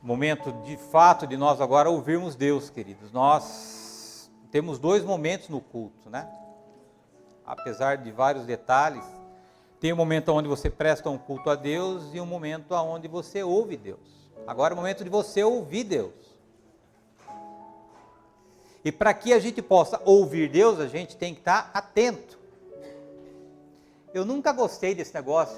Momento de fato de nós agora ouvirmos Deus, queridos. Nós temos 2 momentos no culto, né? Apesar de vários detalhes, tem um momento onde você presta um culto a Deus e um momento onde você ouve Deus. Agora é o momento de você ouvir Deus. E para que a gente possa ouvir Deus, a gente tem que estar atento. Eu nunca gostei desse negócio,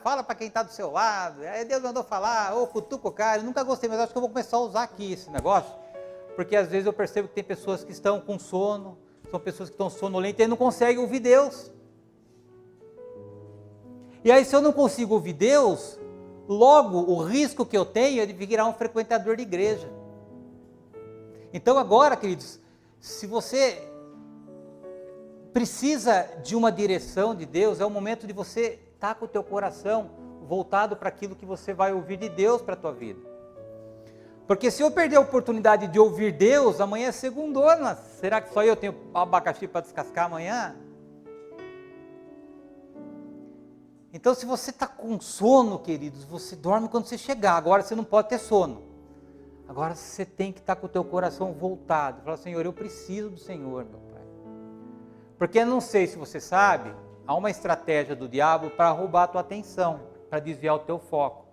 fala para quem está do seu lado, Deus mandou falar, ou cutuca o cara, eu nunca gostei, mas acho que eu vou começar a usar aqui esse negócio, porque às vezes eu percebo que tem pessoas que estão com sono, são pessoas que estão sonolentas e não conseguem ouvir Deus. E aí se eu não consigo ouvir Deus, logo o risco que eu tenho é de virar um frequentador de igreja. Então agora, queridos, se você precisa de uma direção de Deus, é o momento de você estar com o teu coração voltado para aquilo que você vai ouvir de Deus para a tua vida. Porque se eu perder a oportunidade de ouvir Deus, amanhã é segundona. Será que só eu tenho abacaxi para descascar amanhã? Então se você está com sono, queridos, você dorme quando você chegar. Agora você não pode ter sono. Agora você tem que estar com o teu coração voltado. Falar, Senhor, eu preciso do Senhor, meu Pai. Porque não sei se você sabe, há uma estratégia do diabo para roubar a tua atenção, para desviar o teu foco.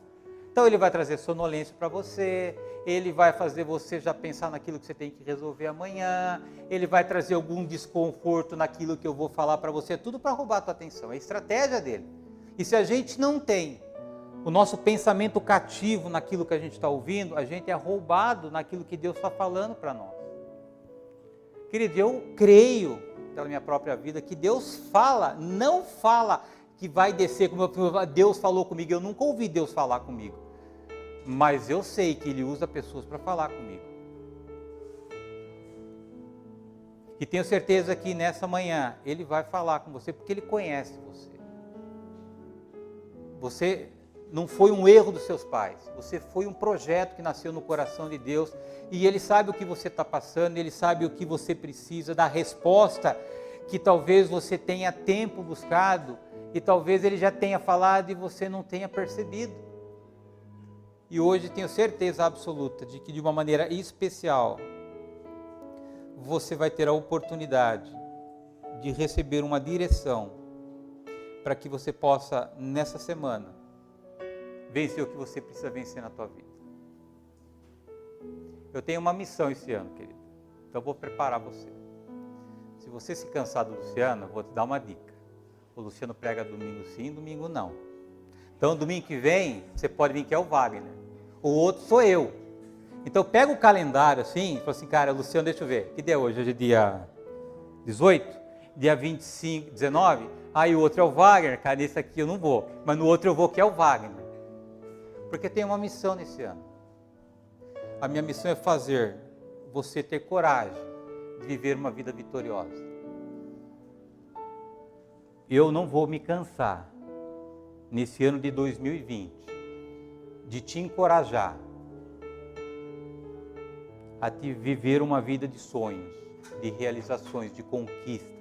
Então ele vai trazer sonolência para você, ele vai fazer você já pensar naquilo que você tem que resolver amanhã, ele vai trazer algum desconforto naquilo que eu vou falar para você, tudo para roubar a tua atenção, é a estratégia dele. E se a gente não tem o nosso pensamento cativo naquilo que a gente está ouvindo, a gente é roubado naquilo que Deus está falando para nós. Querido, eu creio pela minha própria vida, que Deus fala, não fala que vai descer, como Deus falou comigo, eu nunca ouvi Deus falar comigo, mas eu sei que Ele usa pessoas para falar comigo, e tenho certeza que nessa manhã, Ele vai falar com você, porque Ele conhece você, você não foi um erro dos seus pais, você foi um projeto que nasceu no coração de Deus, e Ele sabe o que você está passando, Ele sabe o que você precisa, da resposta que talvez você tenha tempo buscado, e talvez Ele já tenha falado e você não tenha percebido. E hoje tenho certeza absoluta de que de uma maneira especial, você vai ter a oportunidade de receber uma direção, para que você possa, nessa semana, vencer o que você precisa vencer na tua vida. Eu tenho uma missão esse ano, querido. Então eu vou preparar você. Se você se cansar do Luciano, eu vou te dar uma dica. O Luciano prega domingo sim, domingo não. Então domingo que vem, você pode vir que é o Wagner. O outro sou eu. Então pega o calendário assim, e fala assim, cara, Luciano, deixa eu ver. Que dia é hoje? Hoje é dia 18? Dia 25, 19? Aí o outro é o Wagner, cara, nesse aqui eu não vou. Mas no outro eu vou que é o Wagner. Porque tem uma missão nesse ano. A minha missão é fazer você ter coragem de viver uma vida vitoriosa. Eu não vou me cansar, nesse ano de 2020, de te encorajar a te viver uma vida de sonhos, de realizações, de conquistas.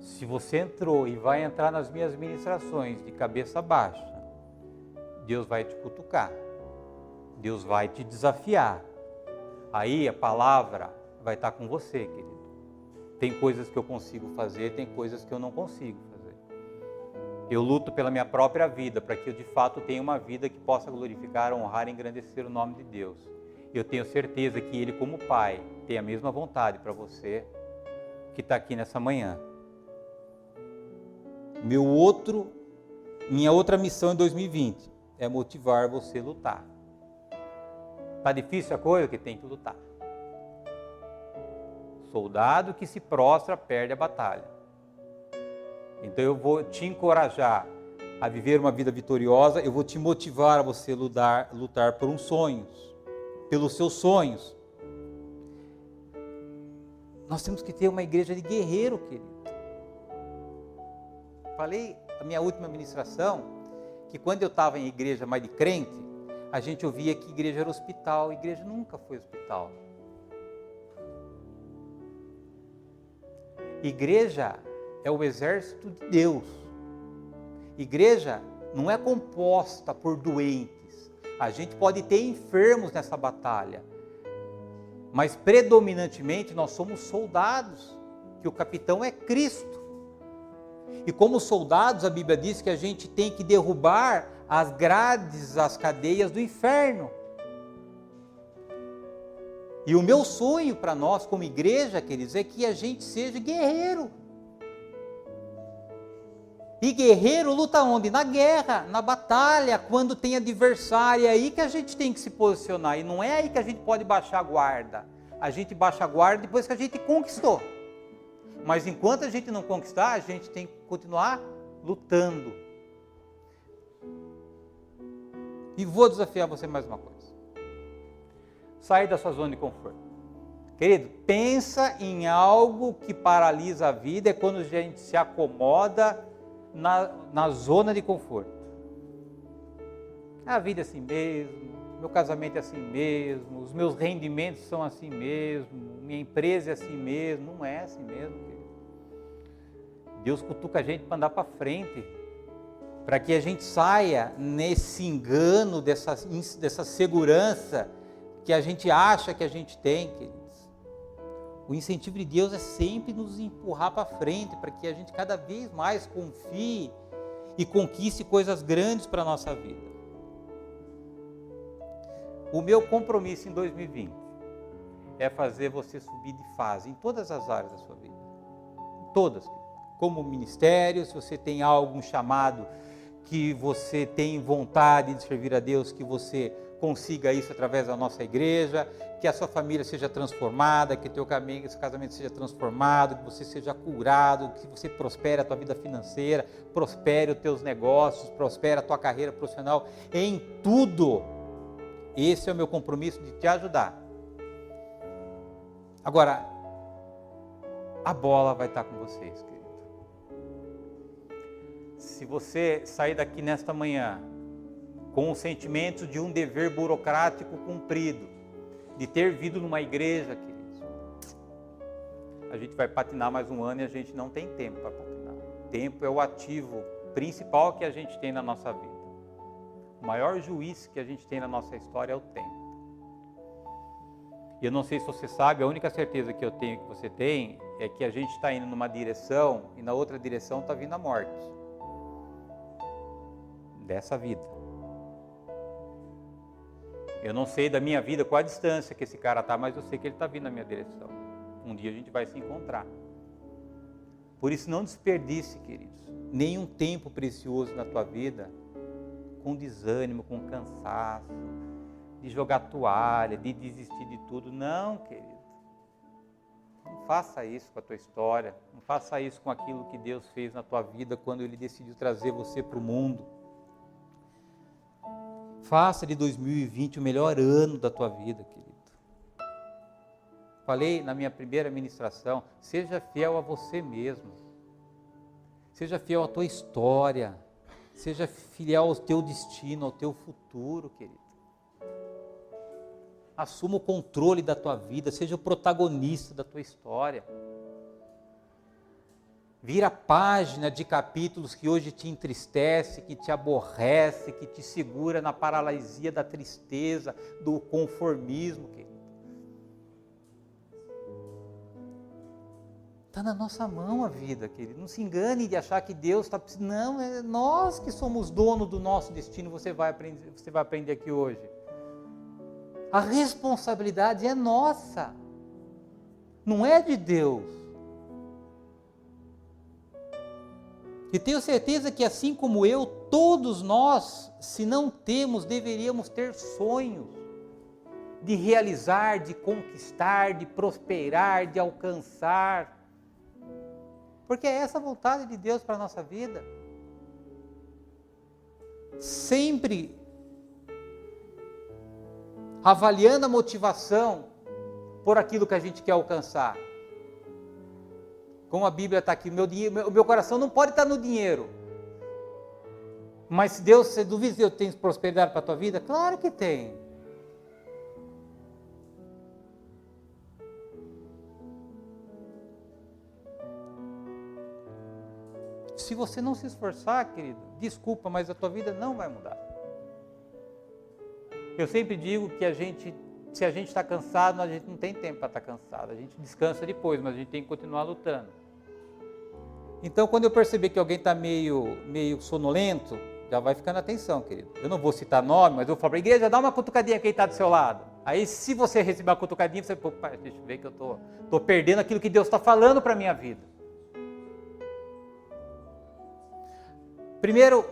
Se você entrou e vai entrar nas minhas ministrações de cabeça baixa, Deus vai te cutucar, Deus vai te desafiar, aí a palavra vai estar com você, querido. Tem coisas que eu consigo fazer, tem coisas que eu não consigo fazer. Eu luto pela minha própria vida, para que eu de fato tenha uma vida que possa glorificar, honrar e engrandecer o nome de Deus. Eu tenho certeza que Ele, como Pai, tem a mesma vontade para você que está aqui nessa manhã. Minha outra missão em 2020 é motivar você a lutar. Está difícil a coisa? Que tem que lutar. Soldado que se prostra perde a batalha. Então eu vou te encorajar a viver uma vida vitoriosa, eu vou te motivar a você lutar por uns sonhos, pelos seus sonhos. Nós temos que ter uma igreja de guerreiro, querido. Falei a minha última ministração, que quando eu estava em igreja mais de crente, a gente ouvia que igreja era hospital. Igreja nunca foi hospital. Igreja é o exército de Deus. Igreja não é composta por doentes. A gente pode ter enfermos nessa batalha, mas predominantemente nós somos soldados, que o capitão é Cristo. E como soldados, a Bíblia diz que a gente tem que derrubar as grades, as cadeias do inferno. E o meu sonho para nós como igreja, queridos, é que a gente seja guerreiro. E guerreiro luta onde? Na guerra, na batalha, quando tem adversário, é aí que a gente tem que se posicionar. E não é aí que a gente pode baixar a guarda. A gente baixa a guarda depois que a gente conquistou. Mas enquanto a gente não conquistar, a gente tem que continuar lutando. E vou desafiar você mais uma coisa. Sair da sua zona de conforto. Querido, pensa em algo que paralisa a vida, é quando a gente se acomoda na zona de conforto. A vida é assim mesmo, meu casamento é assim mesmo, os meus rendimentos são assim mesmo, minha empresa é assim mesmo. Não é assim mesmo, querido. Deus cutuca a gente para andar para frente, para que a gente saia nesse engano, dessa segurança que a gente acha que a gente tem, queridos. O incentivo de Deus é sempre nos empurrar para frente, para que a gente cada vez mais confie e conquiste coisas grandes para a nossa vida. O meu compromisso em 2020 é fazer você subir de fase em todas as áreas da sua vida. Todas. Como ministério, se você tem algum chamado que você tem vontade de servir a Deus, que você consiga isso através da nossa igreja, que a sua família seja transformada, que teu casamento seja transformado, que você seja curado, que você prospere a tua vida financeira, prospere os teus negócios, prospere a tua carreira profissional, em tudo. Esse é o meu compromisso de te ajudar. Agora, a bola vai estar com vocês, querido. Se você sair daqui nesta manhã com o sentimento de um dever burocrático cumprido, de ter vindo numa igreja, queridos, a gente vai patinar mais um ano e a gente não tem tempo para patinar. Tempo é o ativo principal que a gente tem na nossa vida. O maior juiz que a gente tem na nossa história é o tempo. E eu não sei se você sabe, a única certeza que eu tenho que você tem é que a gente está indo numa direção e na outra direção está vindo a morte. Dessa vida. Eu não sei da minha vida qual a distância que esse cara está, mas eu sei que ele está vindo na minha direção. Um dia a gente vai se encontrar. Por isso não desperdice, queridos, nenhum tempo precioso na tua vida com desânimo, com cansaço, de jogar toalha, de desistir de tudo. Não, querido. Não faça isso com a tua história. Não faça isso com aquilo que Deus fez na tua vida quando Ele decidiu trazer você para o mundo. Faça de 2020 o melhor ano da tua vida, querido. Falei na minha primeira ministração, seja fiel a você mesmo. Seja fiel à tua história. Seja fiel ao teu destino, ao teu futuro, querido. Assuma o controle da tua vida, seja o protagonista da tua história. Vira a página de capítulos que hoje te entristece, que te aborrece, que te segura na paralisia da tristeza, do conformismo, querido. Está na nossa mão a vida, querido. Não se engane de achar que Deus está... Não, é nós que somos dono do nosso destino, você vai aprender aqui hoje. A responsabilidade é nossa, não é de Deus. E tenho certeza que assim como eu, todos nós, se não temos, deveríamos ter sonhos de realizar, de conquistar, de prosperar, de alcançar. Porque é essa a vontade de Deus para a nossa vida. Sempre avaliando a motivação por aquilo que a gente quer alcançar. Como a Bíblia está aqui, o meu coração não pode estar no dinheiro. Mas se Deus, você duvida que Deus tem prosperidade para a tua vida? Claro que tem. Se você não se esforçar, querido, desculpa, mas a tua vida não vai mudar. Eu sempre digo que se a gente está cansado, a gente não tem tempo para estar cansado. A gente descansa depois, mas a gente tem que continuar lutando. Então, quando eu perceber que alguém está meio sonolento, já vai ficando atenção, querido. Eu não vou citar nome, mas eu vou falar para a igreja, dá uma cutucadinha quem está do seu lado. Aí, se você receber uma cutucadinha, você fala, pai, deixa eu ver que eu estou perdendo aquilo que Deus está falando para a minha vida. Primeiro,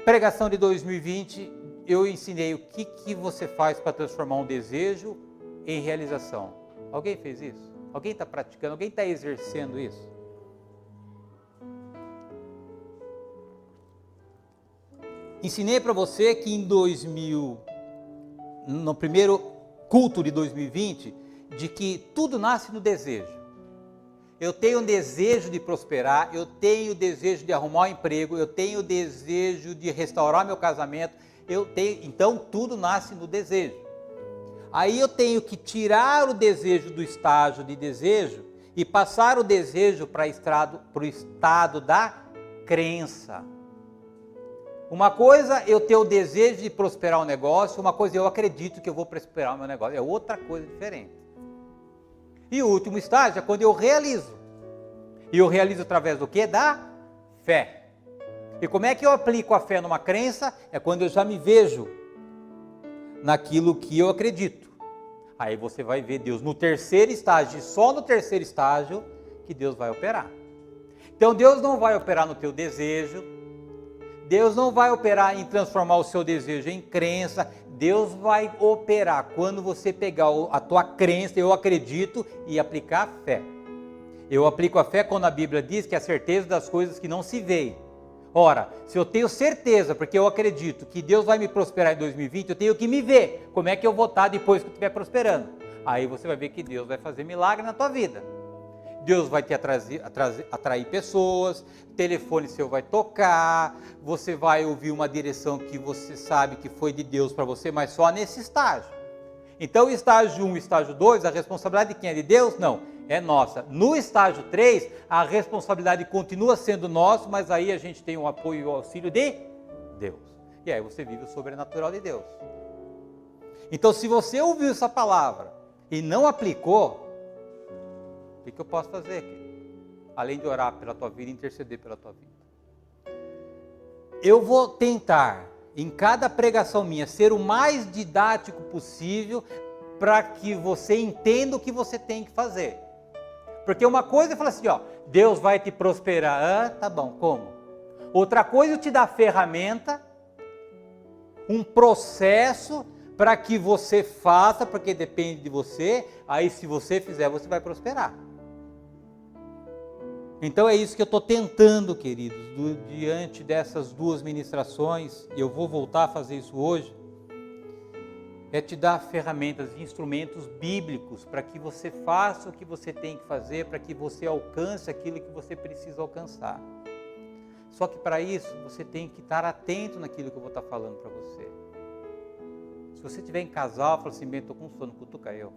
pregação de 2020, eu ensinei o que você faz para transformar um desejo em realização. Alguém fez isso? Alguém está praticando? Alguém está exercendo isso? Ensinei para você que no primeiro culto de 2020, de que tudo nasce no desejo. Eu tenho um desejo de prosperar, eu tenho desejo de arrumar um emprego, eu tenho desejo de restaurar meu casamento, então tudo nasce no desejo. Aí eu tenho que tirar o desejo do estágio de desejo e passar o desejo para o estado da crença. Uma coisa eu ter o desejo de prosperar um negócio, uma coisa eu acredito que eu vou prosperar o meu negócio, é outra coisa diferente. E o último estágio é quando eu realizo. E eu realizo através do quê? Da fé. E como é que eu aplico a fé numa crença? É quando eu já me vejo naquilo que eu acredito. Aí você vai ver Deus no terceiro estágio, e só no terceiro estágio que Deus vai operar. Então Deus não vai operar no teu desejo, Deus não vai operar em transformar o seu desejo em crença, Deus vai operar quando você pegar a tua crença, eu acredito, e aplicar a fé. Eu aplico a fé quando a Bíblia diz que é a certeza das coisas que não se veem. Ora, se eu tenho certeza, porque eu acredito que Deus vai me prosperar em 2020, eu tenho que me ver como é que eu vou estar depois que eu estiver prosperando. Aí você vai ver que Deus vai fazer milagre na tua vida. Deus vai te atrair pessoas, o telefone seu vai tocar, você vai ouvir uma direção que você sabe que foi de Deus para você, mas só nesse estágio. Então, o estágio 1 e estágio 2, a responsabilidade de quem é de Deus? Não, é nossa. No estágio 3, a responsabilidade continua sendo nossa, mas aí a gente tem o apoio e o auxílio de Deus. E aí você vive o sobrenatural de Deus. Então, se você ouviu essa palavra e não aplicou, o que eu posso fazer, querido? Além de orar pela tua vida e interceder pela tua vida. Eu vou tentar, em cada pregação minha, ser o mais didático possível para que você entenda o que você tem que fazer. Porque uma coisa é falar assim, ó, Deus vai te prosperar. Ah, tá bom, como? Outra coisa é te dar ferramenta, um processo para que você faça, porque depende de você, aí se você fizer, você vai prosperar. Então é isso que eu estou tentando, queridos, diante dessas duas ministrações, e eu vou voltar a fazer isso hoje, é te dar ferramentas e instrumentos bíblicos para que você faça o que você tem que fazer, para que você alcance aquilo que você precisa alcançar. Só que para isso, você tem que estar atento naquilo que eu vou estar falando para você. Se você estiver em casal, fala assim, bem, estou com sono, cutuca eu.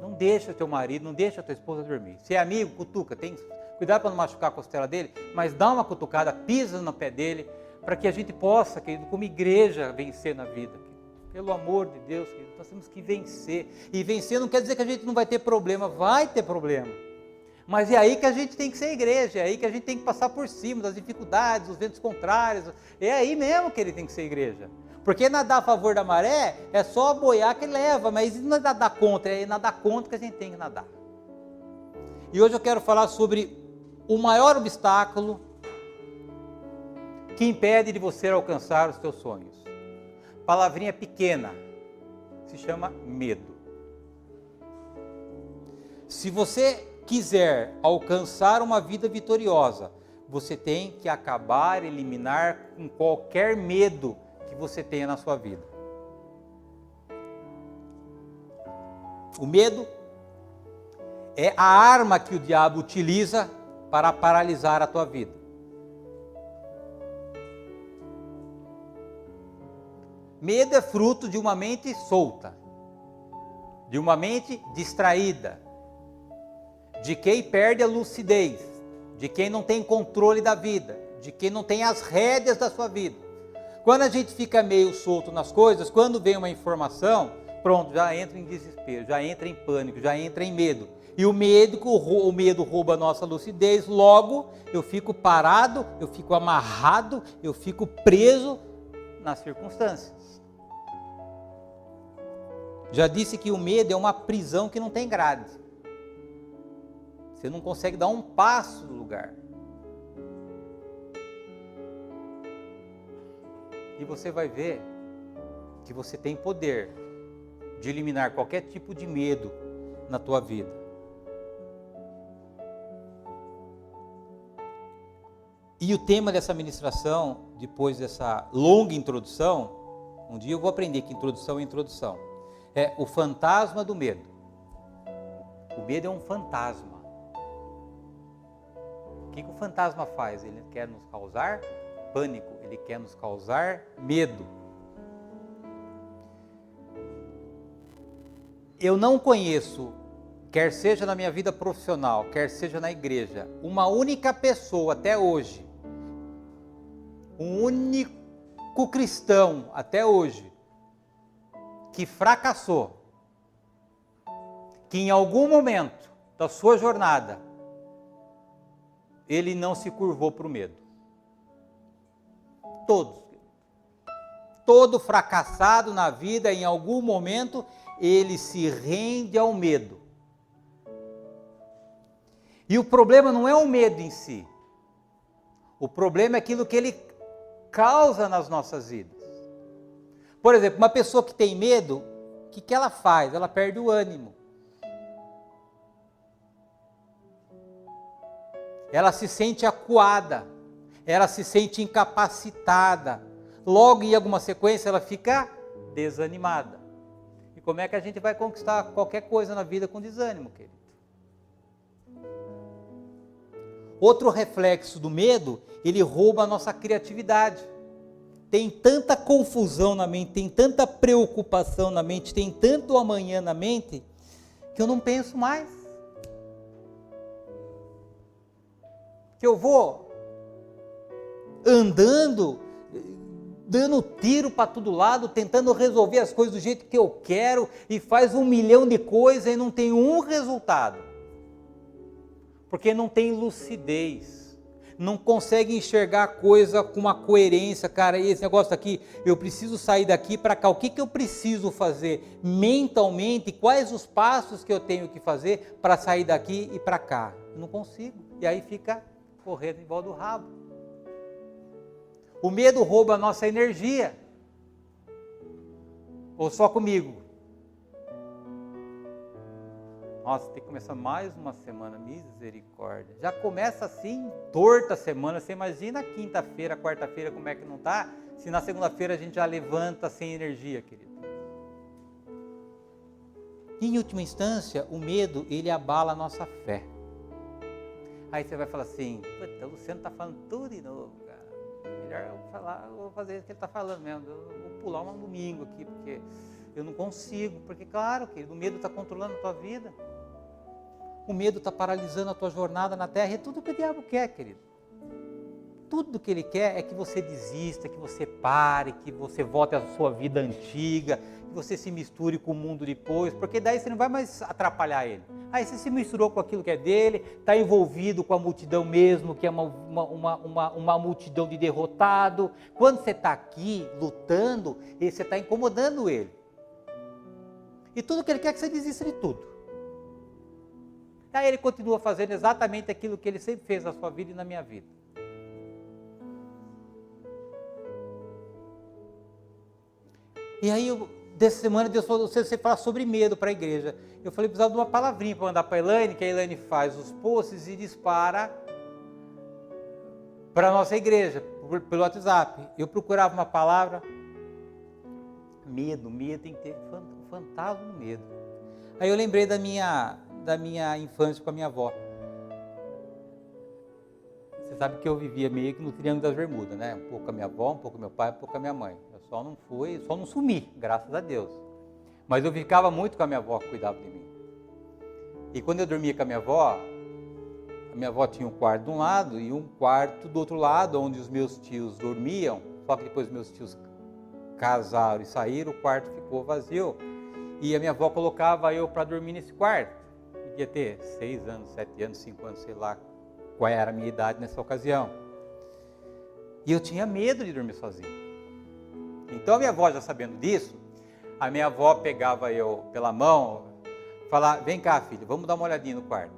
Não deixa o teu marido, não deixa a tua esposa dormir. Se é amigo, cutuca, tem cuidado para não machucar a costela dele, mas dá uma cutucada, pisa no pé dele, para que a gente possa, querido, como igreja, vencer na vida. Pelo amor de Deus, querido, nós temos que vencer. E vencer não quer dizer que a gente não vai ter problema, vai ter problema. Mas é aí que a gente tem que ser igreja, é aí que a gente tem que passar por cima das dificuldades, dos ventos contrários. É aí mesmo que ele tem que ser igreja. Porque nadar a favor da maré é só boiar que leva, mas não é nadar contra, é nadar contra que a gente tem que nadar. E hoje eu quero falar sobre o maior obstáculo que impede de você alcançar os teus sonhos. Palavrinha pequena, se chama medo. Se você quiser alcançar uma vida vitoriosa, você tem que acabar, eliminar com qualquer medo que você tenha na sua vida. O medo é a arma que o diabo utiliza para paralisar a tua vida. Medo é fruto de uma mente solta, de uma mente distraída, de quem perde a lucidez, de quem não tem controle da vida, de quem não tem as rédeas da sua vida. Quando a gente fica meio solto nas coisas, quando vem uma informação, pronto, já entra em desespero, já entra em pânico, já entra em medo. E o medo rouba a nossa lucidez, logo eu fico parado, eu fico amarrado, eu fico preso nas circunstâncias. Já disse que o medo é uma prisão que não tem grade. Você não consegue dar um passo do lugar. E você vai ver que você tem poder de eliminar qualquer tipo de medo na tua vida. E o tema dessa ministração, depois dessa longa introdução, um dia eu vou aprender que introdução é introdução, é o fantasma do medo. O medo é um fantasma. O que o fantasma faz? Ele quer nos causar pânico, ele quer nos causar medo. Eu não conheço, quer seja na minha vida profissional, quer seja na igreja, uma única pessoa até hoje, um único cristão até hoje, que fracassou, que em algum momento da sua jornada, ele não se curvou para o medo. Todos. Todo fracassado na vida, em algum momento, ele se rende ao medo. E o problema não é o medo em si. O problema é aquilo que ele causa nas nossas vidas. Por exemplo, uma pessoa que tem medo, o que ela faz? Ela perde o ânimo. Ela se sente acuada. Ela se sente incapacitada. Logo, em alguma sequência, ela fica desanimada. E como é que a gente vai conquistar qualquer coisa na vida com desânimo, querido? Outro reflexo do medo, ele rouba a nossa criatividade. Tem tanta confusão na mente, tem tanta preocupação na mente, tem tanto amanhã na mente, que eu não penso mais. Que eu vou andando, dando tiro para todo lado, tentando resolver as coisas do jeito que eu quero, e faz 1 milhão de coisas e não tem um resultado. Porque não tem lucidez. Não consegue enxergar a coisa com uma coerência, cara, esse negócio aqui, eu preciso sair daqui para cá, o que eu preciso fazer mentalmente, quais os passos que eu tenho que fazer para sair daqui e para cá? Eu não consigo, e aí fica correndo em volta do rabo. O medo rouba a nossa energia, ou só comigo? Nossa, tem que começar mais uma semana, misericórdia. Já começa assim, torta a semana. Você imagina a quinta-feira, quarta-feira, como é que não está? Se na segunda-feira a gente já levanta sem energia, querido. Em última instância, o medo, ele abala a nossa fé. Aí você vai falar assim, puta, o Luciano está falando tudo de novo, cara. Melhor eu vou fazer o que ele está falando mesmo. Eu vou pular um domingo aqui, porque eu não consigo. Porque, claro, querido, o medo está controlando a tua vida. O medo está paralisando a tua jornada na terra. É tudo que o diabo quer, querido. Tudo que ele quer é que você desista, que você pare, que você volte à sua vida antiga, que você se misture com o mundo depois, porque daí você não vai mais atrapalhar ele. Aí você se misturou com aquilo que é dele, está envolvido com a multidão mesmo, que é uma multidão de derrotado. Quando você está aqui lutando, você está incomodando ele. E tudo que ele quer é que você desista de tudo. Aí ele continua fazendo exatamente aquilo que ele sempre fez na sua vida e na minha vida. E aí, dessa semana, Deus falou, você fala sobre medo para a igreja. Eu falei, precisava de uma palavrinha para mandar para a Elaine, que a Elaine faz os posts e dispara para a nossa igreja, pelo WhatsApp. Eu procurava uma palavra, medo, tem que ter fantasma no medo. Aí eu lembrei da minha infância com a minha avó. Você sabe que eu vivia meio que no Triângulo das Bermudas, né? Um pouco com a minha avó, um pouco com meu pai, um pouco com a minha mãe. Eu só não sumi, graças a Deus. Mas eu ficava muito com a minha avó que cuidava de mim. E quando eu dormia com a minha avó tinha um quarto de um lado e um quarto do outro lado, onde os meus tios dormiam. Só que depois meus tios casaram e saíram, o quarto ficou vazio. E a minha avó colocava eu para dormir nesse quarto. Devia ter 6 anos, 7 anos, 5 anos, sei lá qual era a minha idade nessa ocasião. E eu tinha medo de dormir sozinho. Então a minha avó, já sabendo disso, a minha avó pegava eu pela mão, falava, vem cá filho, vamos dar uma olhadinha no quarto.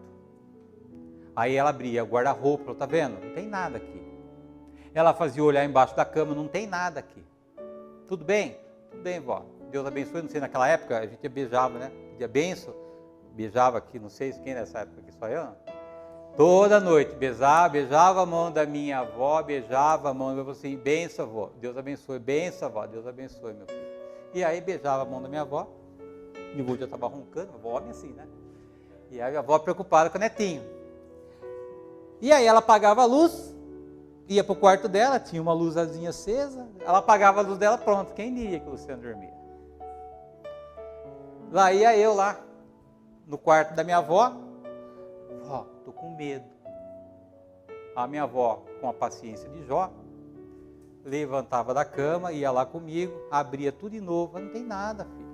Aí ela abria o guarda-roupa, falou, tá vendo? Não tem nada aqui. Ela fazia olhar embaixo da cama, não tem nada aqui. Tudo bem? Tudo bem, vó. Deus abençoe, não sei, naquela época a gente beijava, né? Pedia benção, beijava aqui, não sei quem nessa época aqui, só eu. Toda noite, beijava a mão da minha avó, beijava a mão, eu falei assim, benção, avó, Deus abençoe, benção, avó, Deus abençoe, meu filho. E aí beijava a mão da minha avó, meu avô já estava roncando, a avó homem assim, né? E aí a minha avó preocupada com o netinho. E aí ela apagava a luz, ia para o quarto dela, tinha uma luzazinha acesa, ela apagava a luz dela, pronto, quem diria que o Luciano dormia? Lá ia eu lá, no quarto da minha avó, ó, tô com medo. A minha avó, com a paciência de Jó, levantava da cama, ia lá comigo, abria tudo de novo, não tem nada, filho.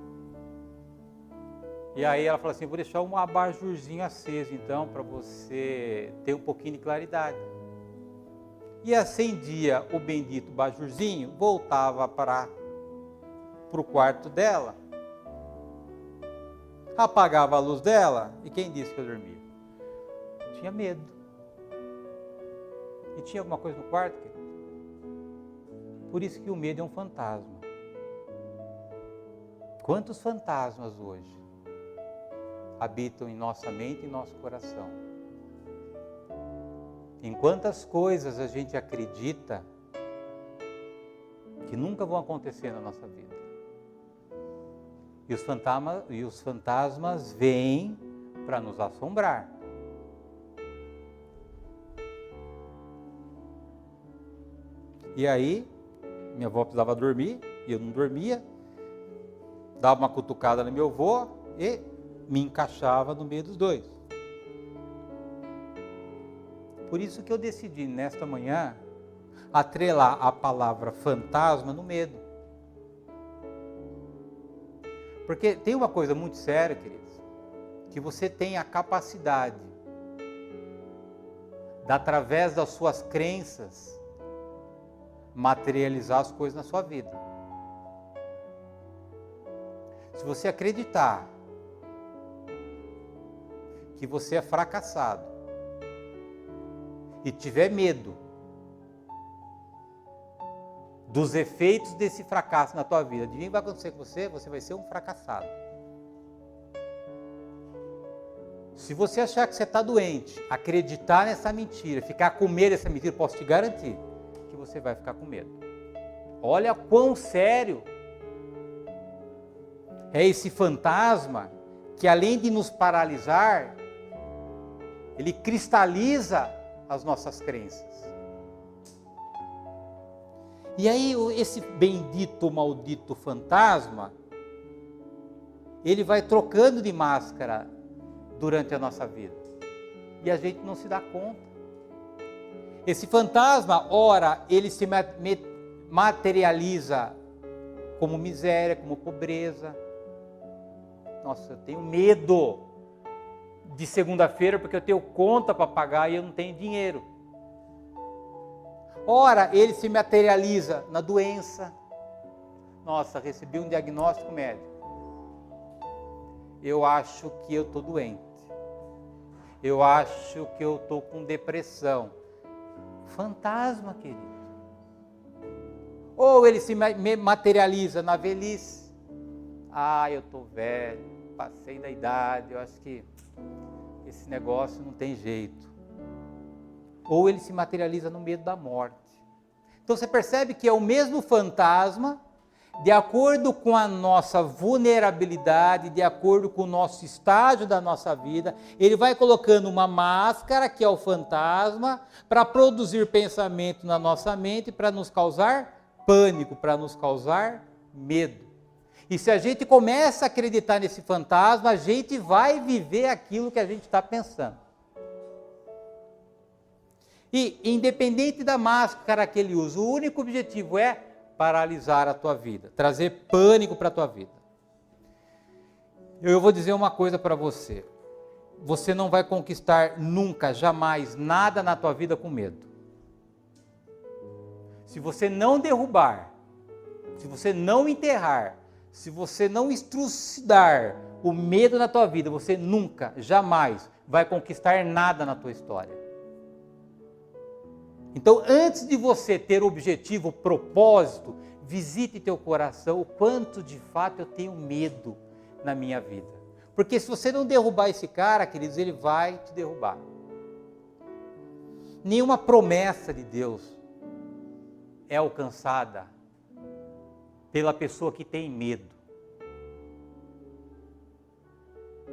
E aí ela falou assim, vou deixar um abajurzinho aceso, então, para você ter um pouquinho de claridade. E acendia o bendito abajurzinho, voltava para o quarto dela, apagava a luz dela, e quem disse que eu dormia? Tinha medo. E tinha alguma coisa no quarto, querido? Por isso que o medo é um fantasma. Quantos fantasmas hoje habitam em nossa mente e nosso coração? Em quantas coisas a gente acredita que nunca vão acontecer na nossa vida? E os fantasmas vêm para nos assombrar. E aí, minha avó precisava dormir, e eu não dormia, dava uma cutucada no meu avô e me encaixava no meio dos dois. Por isso que eu decidi, nesta manhã, atrelar a palavra fantasma no medo. Porque tem uma coisa muito séria, queridos, que você tem a capacidade de, através das suas crenças, materializar as coisas na sua vida. Se você acreditar que você é fracassado e tiver medo dos efeitos desse fracasso na tua vida, adivinha o que vai acontecer com você? Você vai ser um fracassado. Se você achar que você está doente, acreditar nessa mentira, ficar com medo dessa mentira, posso te garantir que você vai ficar com medo. Olha quão sério é esse fantasma que, além de nos paralisar, ele cristaliza as nossas crenças. E aí esse bendito, maldito fantasma, ele vai trocando de máscara durante a nossa vida. E a gente não se dá conta. Esse fantasma, ora, ele se materializa como miséria, como pobreza. Nossa, eu tenho medo de segunda-feira porque eu tenho conta para pagar e eu não tenho dinheiro. Ora, ele se materializa na doença. Nossa, recebi um diagnóstico médico. Eu acho que eu estou doente. Eu acho que eu estou com depressão. Fantasma, querido. Ou ele se materializa na velhice. Ah, eu estou velho, passei da idade, eu acho que esse negócio não tem jeito. Ou ele se materializa no medo da morte. Então você percebe que é o mesmo fantasma, de acordo com a nossa vulnerabilidade, de acordo com o nosso estágio da nossa vida, ele vai colocando uma máscara, que é o fantasma, para produzir pensamento na nossa mente, para nos causar pânico, para nos causar medo. E se a gente começa a acreditar nesse fantasma, a gente vai viver aquilo que a gente está pensando. E independente da máscara que ele usa, o único objetivo é paralisar a tua vida, trazer pânico para a tua vida. Eu vou dizer uma coisa para você. Você não vai conquistar nunca, jamais, nada na tua vida com medo. Se você não derrubar, se você não enterrar, se você não estrucidar o medo na tua vida, você nunca, jamais vai conquistar nada na tua história. Então, antes de você ter objetivo, propósito, visite teu coração, o quanto de fato eu tenho medo na minha vida. Porque se você não derrubar esse cara, queridos, ele vai te derrubar. Nenhuma promessa de Deus é alcançada pela pessoa que tem medo.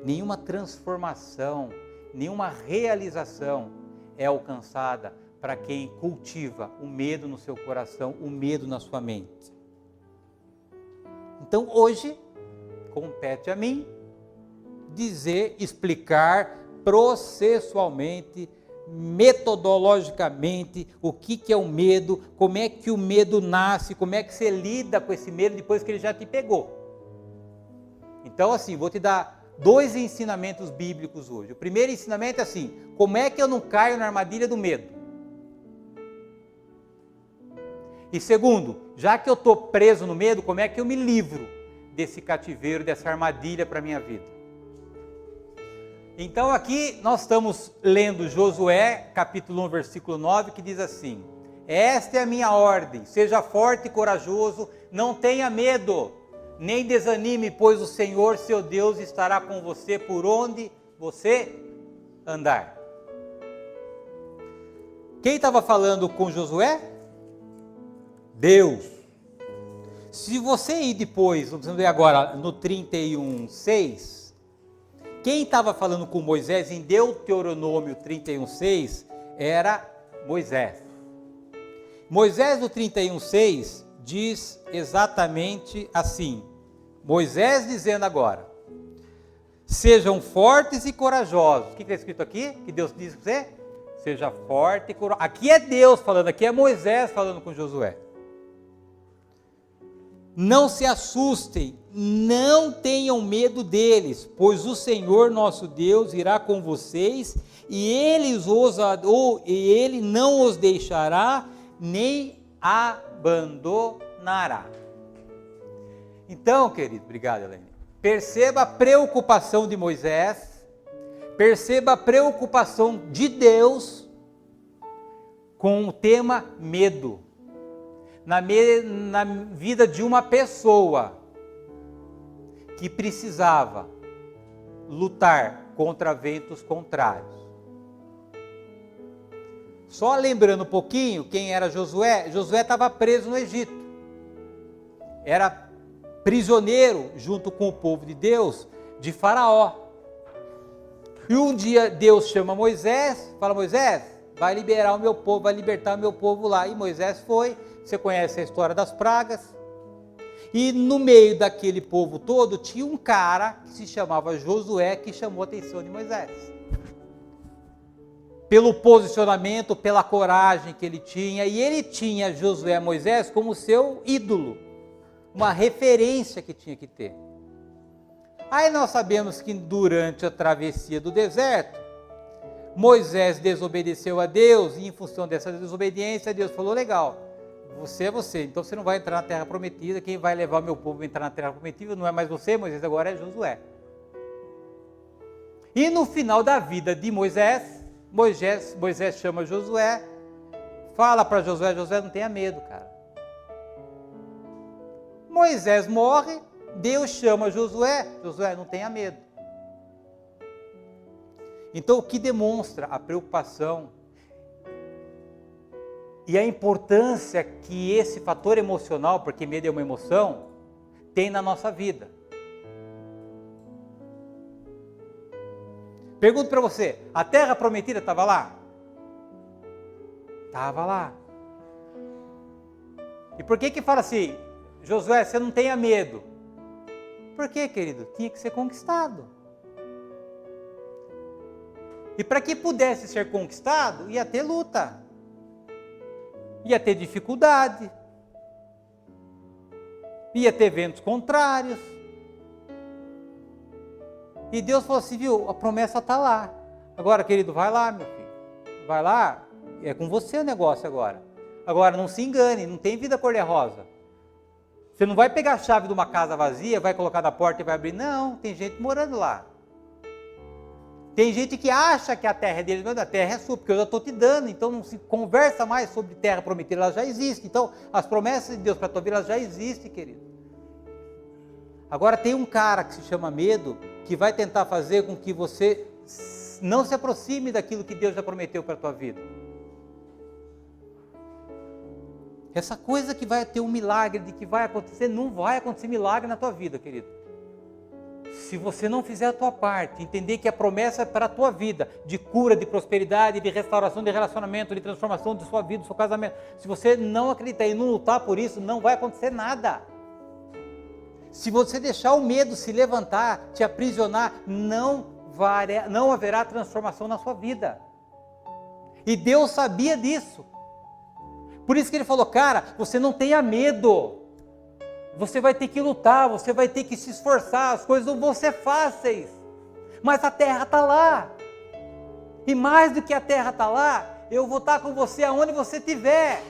Nenhuma transformação, nenhuma realização é alcançada para quem cultiva o medo no seu coração, o medo na sua mente. Então hoje, compete a mim dizer, explicar processualmente, metodologicamente, o que é o medo, como é que o medo nasce, como é que você lida com esse medo depois que ele já te pegou. Então assim, vou te dar 2 ensinamentos bíblicos hoje. O primeiro ensinamento é assim, como é que eu não caio na armadilha do medo? E segundo, já que eu estou preso no medo, como é que eu me livro desse cativeiro, dessa armadilha para a minha vida? Então aqui nós estamos lendo Josué, capítulo 1, versículo 9, que diz assim: esta é a minha ordem, seja forte e corajoso, não tenha medo, nem desanime, pois o Senhor seu Deus estará com você por onde você andar. Quem estava falando com Josué? Deus. Se você ir depois, vamos ver agora no 31:6, quem estava falando com Moisés em Deuteronômio 31:6 era Moisés. Moisés no 31:6 diz exatamente assim, Moisés dizendo agora, sejam fortes e corajosos. O que está escrito aqui? Que Deus diz para você? Seja forte e corajoso. Aqui é Deus falando, aqui é Moisés falando com Josué. Não se assustem, não tenham medo deles, pois o Senhor nosso Deus irá com vocês e Ele não os deixará nem abandonará. Então, querido, obrigado, Helene. Perceba a preocupação de Moisés, perceba a preocupação de Deus com o tema medo. Na vida de uma pessoa que precisava lutar contra ventos contrários. Só lembrando um pouquinho quem era Josué, Josué estava preso no Egito. Era prisioneiro junto com o povo de Deus, de Faraó. E um dia Deus chama Moisés, fala: Moisés, vai liberar o meu povo, vai libertar o meu povo lá. E Moisés foi. Você conhece a história das pragas? E no meio daquele povo todo, tinha um cara que se chamava Josué, que chamou a atenção de Moisés. Pelo posicionamento, pela coragem que ele tinha, e ele tinha Josué, Moisés, como seu ídolo, uma referência que tinha que ter. Aí nós sabemos que durante a travessia do deserto, Moisés desobedeceu a Deus, e em função dessa desobediência, Deus falou: legal, você é você, então você não vai entrar na terra prometida, quem vai levar o meu povo a entrar na terra prometida não é mais você, Moisés, agora é Josué. E no final da vida de Moisés chama Josué, fala para Josué: Josué, não tenha medo, cara. Moisés morre, Deus chama Josué, Josué, não tenha medo. Então o que demonstra a preocupação e a importância que esse fator emocional, porque medo é uma emoção, tem na nossa vida. Pergunto para você, a terra prometida estava lá? Estava lá. E por que fala assim, Josué, você não tenha medo? Por quê, querido? Tinha que ser conquistado. E para que pudesse ser conquistado, ia ter luta. ia ter dificuldade, ia ter ventos contrários. E Deus falou assim, viu, a promessa está lá. Agora, querido, vai lá, meu filho. Vai lá, é com você o negócio agora. Agora, não se engane, não tem vida cor-de-rosa. Você não vai pegar a chave de uma casa vazia, vai colocar na porta e vai abrir. Não, tem gente morando lá. Tem gente que acha que a terra é dele, mas a terra é sua, porque eu já estou te dando. Então não se conversa mais sobre terra prometida, ela já existe. Então, as promessas de Deus para a tua vida, elas já existem, querido. Agora tem um cara que se chama medo, que vai tentar fazer com que você não se aproxime daquilo que Deus já prometeu para a tua vida. Essa coisa que vai ter um milagre, de que vai acontecer, não vai acontecer milagre na tua vida, querido. Se você não fizer a tua parte, entender que a promessa é para a tua vida, de cura, de prosperidade, de restauração de relacionamento, de transformação de sua vida, do seu casamento, se você não acreditar e não lutar por isso, não vai acontecer nada. Se você deixar o medo se levantar, te aprisionar, não haverá transformação na sua vida. E Deus sabia disso. Por isso que Ele falou, cara, você não tenha medo. Você vai ter que lutar, você vai ter que se esforçar, as coisas não vão ser fáceis. Mas a terra está lá. E mais do que a terra está lá, eu vou estar com você aonde você estiver.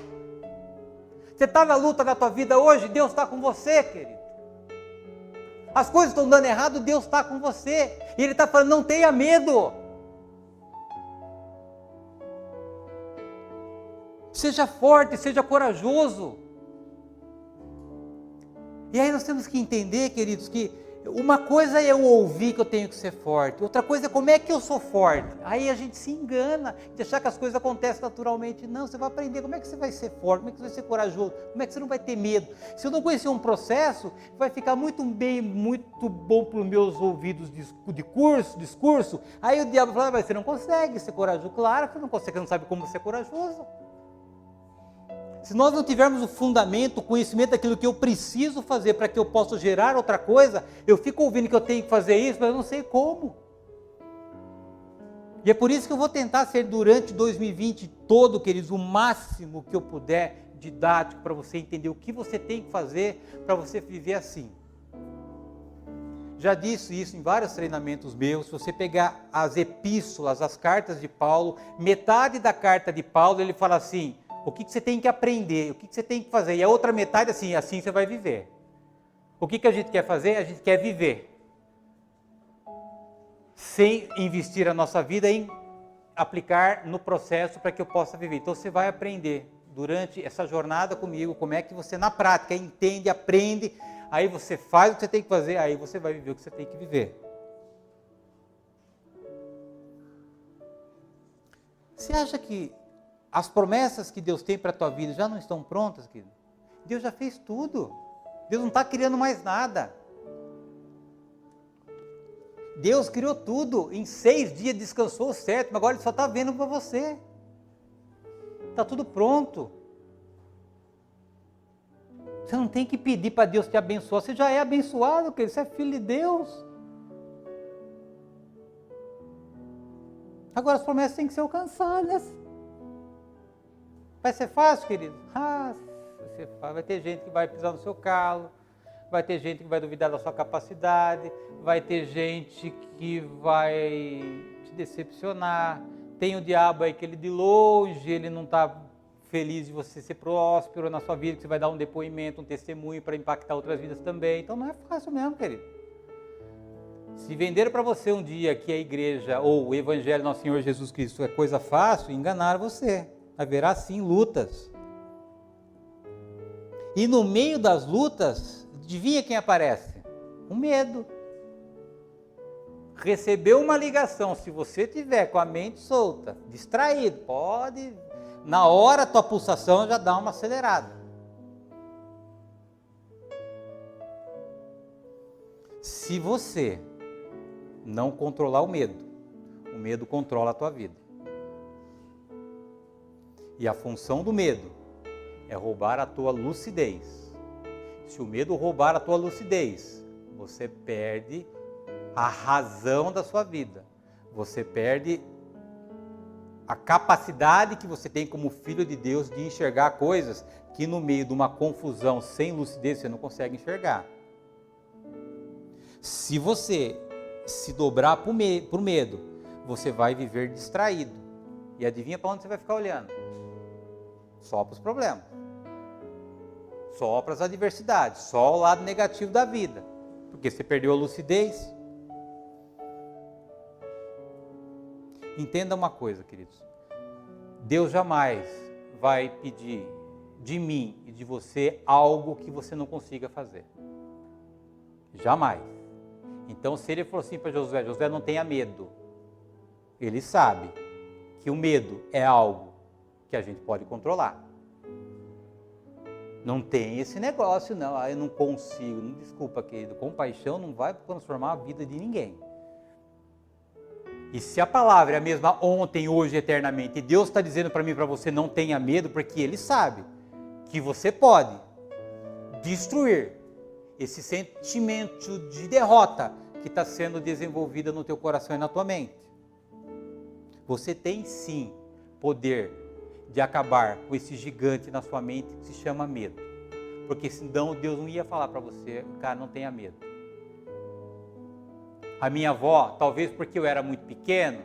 Você está na luta da tua vida hoje, Deus está com você, querido. As coisas estão dando errado, Deus está com você. E Ele está falando, não tenha medo. Seja forte, seja corajoso. E aí nós temos que entender, queridos, que uma coisa é eu ouvir que eu tenho que ser forte, outra coisa é como é que eu sou forte. Aí a gente se engana de achar que as coisas acontecem naturalmente. Não, você vai aprender como é que você vai ser forte, como é que você vai ser corajoso, como é que você não vai ter medo. Se eu não conhecer um processo, vai ficar muito bom para os meus ouvidos de discurso. Aí o diabo fala, mas você não consegue ser corajoso. Claro que você não consegue, você não sabe como ser corajoso. Se nós não tivermos o fundamento, o conhecimento daquilo que eu preciso fazer para que eu possa gerar outra coisa, eu fico ouvindo que eu tenho que fazer isso, mas eu não sei como. E é por isso que eu vou tentar ser durante 2020 todo, queridos, o máximo que eu puder didático para você entender o que você tem que fazer para você viver assim. Já disse isso em vários treinamentos meus. Se você pegar as epístolas, as cartas de Paulo, metade da carta de Paulo ele fala assim, o que você tem que aprender, o que você tem que fazer. E a outra metade assim você vai viver. O que a gente quer fazer? A gente quer viver. Sem investir a nossa vida em aplicar no processo para que eu possa viver. Então você vai aprender durante essa jornada comigo, como é que você na prática entende, aprende, aí você faz o que você tem que fazer, aí você vai viver o que você tem que viver. Você acha que as promessas que Deus tem para a tua vida já não estão prontas, querido? Deus já fez tudo. Deus não está criando mais nada. Deus criou tudo. Em 6 dias descansou o 7º. Agora Ele só está vendo para você. Está tudo pronto. Você não tem que pedir para Deus te abençoar. Você já é abençoado, querido. Você é filho de Deus. Agora as promessas têm que ser alcançadas. Vai ser fácil, querido? Vai ter gente que vai pisar no seu calo, vai ter gente que vai duvidar da sua capacidade, vai ter gente que vai te decepcionar. Tem o diabo aí que ele de longe, ele não está feliz de você ser próspero na sua vida, que você vai dar um depoimento, um testemunho para impactar outras vidas também. Então não é fácil mesmo, querido. Se venderam para você um dia que a igreja ou o evangelho do nosso Senhor Jesus Cristo é coisa fácil, enganaram você. Haverá sim lutas. E no meio das lutas, adivinha quem aparece? O medo. Recebeu uma ligação, se você tiver com a mente solta, distraído, pode, na hora a tua pulsação já dá uma acelerada. Se você não controlar o medo controla a tua vida. E a função do medo é roubar a tua lucidez. Se o medo roubar a tua lucidez, você perde a razão da sua vida. Você perde A capacidade que você tem como filho de Deus de enxergar coisas que no meio de uma confusão sem lucidez você não consegue enxergar. Se você se dobrar para o medo, você vai viver distraído. E adivinha para onde você vai ficar olhando? Só para os problemas. Só para as adversidades. Só o lado negativo da vida. Porque você perdeu a lucidez. Entenda uma coisa, queridos. Deus jamais vai pedir de mim e de você algo que você não consiga fazer. Jamais. Então, se ele falou assim para Josué, Josué, não tenha medo. Ele sabe que o medo é algo que a gente pode controlar. Não tem esse negócio, não. Eu não consigo. Não, desculpa, querido. Compaixão não vai transformar a vida de ninguém. E se a palavra é a mesma ontem, hoje, eternamente, e Deus está dizendo para mim e para você, não tenha medo, porque Ele sabe que você pode destruir esse sentimento de derrota que está sendo desenvolvido no teu coração e na tua mente. Você tem sim poder de acabar com esse gigante na sua mente que se chama medo. Porque senão Deus não ia falar para você, cara, não tenha medo. A minha avó, talvez porque eu era muito pequeno,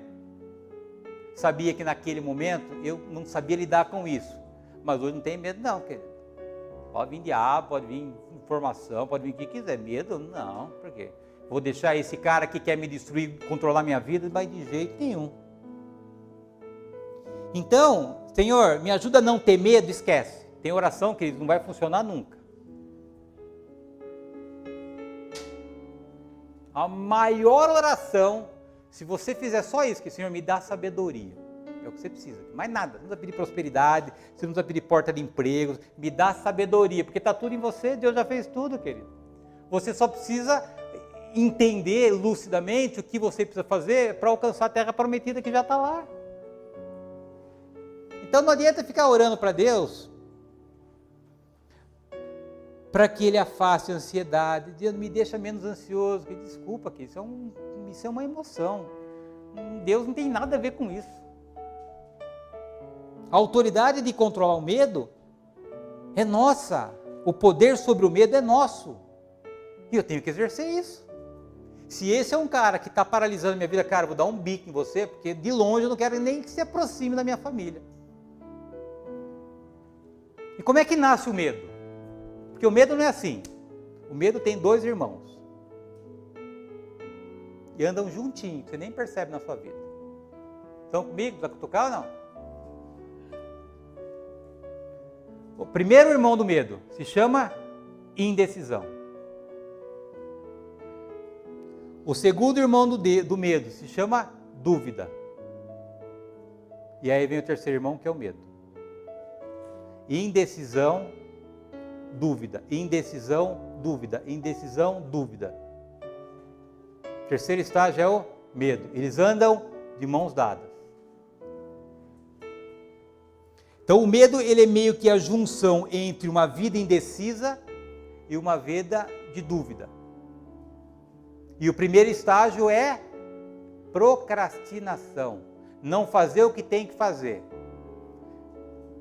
sabia que naquele momento eu não sabia lidar com isso. Mas hoje não tem medo não, querido. Pode vir diabo, pode vir informação, pode vir o que quiser. Medo? Não, por quê? Vou deixar esse cara que quer me destruir, controlar minha vida, mas de jeito nenhum. Então, Senhor, me ajuda a não ter medo, esquece. Tem oração, querido, não vai funcionar nunca. A maior oração, se você fizer só isso, que Senhor me dá sabedoria. É o que você precisa. Mais nada. Você não precisa pedir prosperidade, você não precisa pedir porta de empregos. Me dá sabedoria, porque está tudo em você, Deus já fez tudo, querido. Você só precisa entender lucidamente o que você precisa fazer para alcançar a terra prometida que já está lá. Então não adianta ficar orando para Deus para que Ele afaste a ansiedade. Deus me deixa menos ansioso. Desculpa, que isso é uma emoção. Deus não tem nada a ver com isso. A autoridade de controlar o medo é nossa. O poder sobre o medo é nosso. E eu tenho que exercer isso. Se esse é um cara que está paralisando minha vida, cara, eu vou dar um bico em você, porque de longe eu não quero nem que se aproxime da minha família. E como é que nasce o medo? Porque o medo não é assim. O medo tem 2 irmãos. E andam juntinhos, você nem percebe na sua vida. Estão comigo? Vai cutucar ou não? O primeiro irmão do medo se chama indecisão. O segundo irmão do medo se chama dúvida. E aí vem o terceiro irmão, que é o medo. Indecisão, dúvida. Indecisão, dúvida. Indecisão, dúvida. Terceiro estágio é o medo. Eles andam de mãos dadas. Então o medo, ele é meio que a junção entre uma vida indecisa e uma vida de dúvida. E o primeiro estágio é procrastinação. Não fazer o que tem que fazer.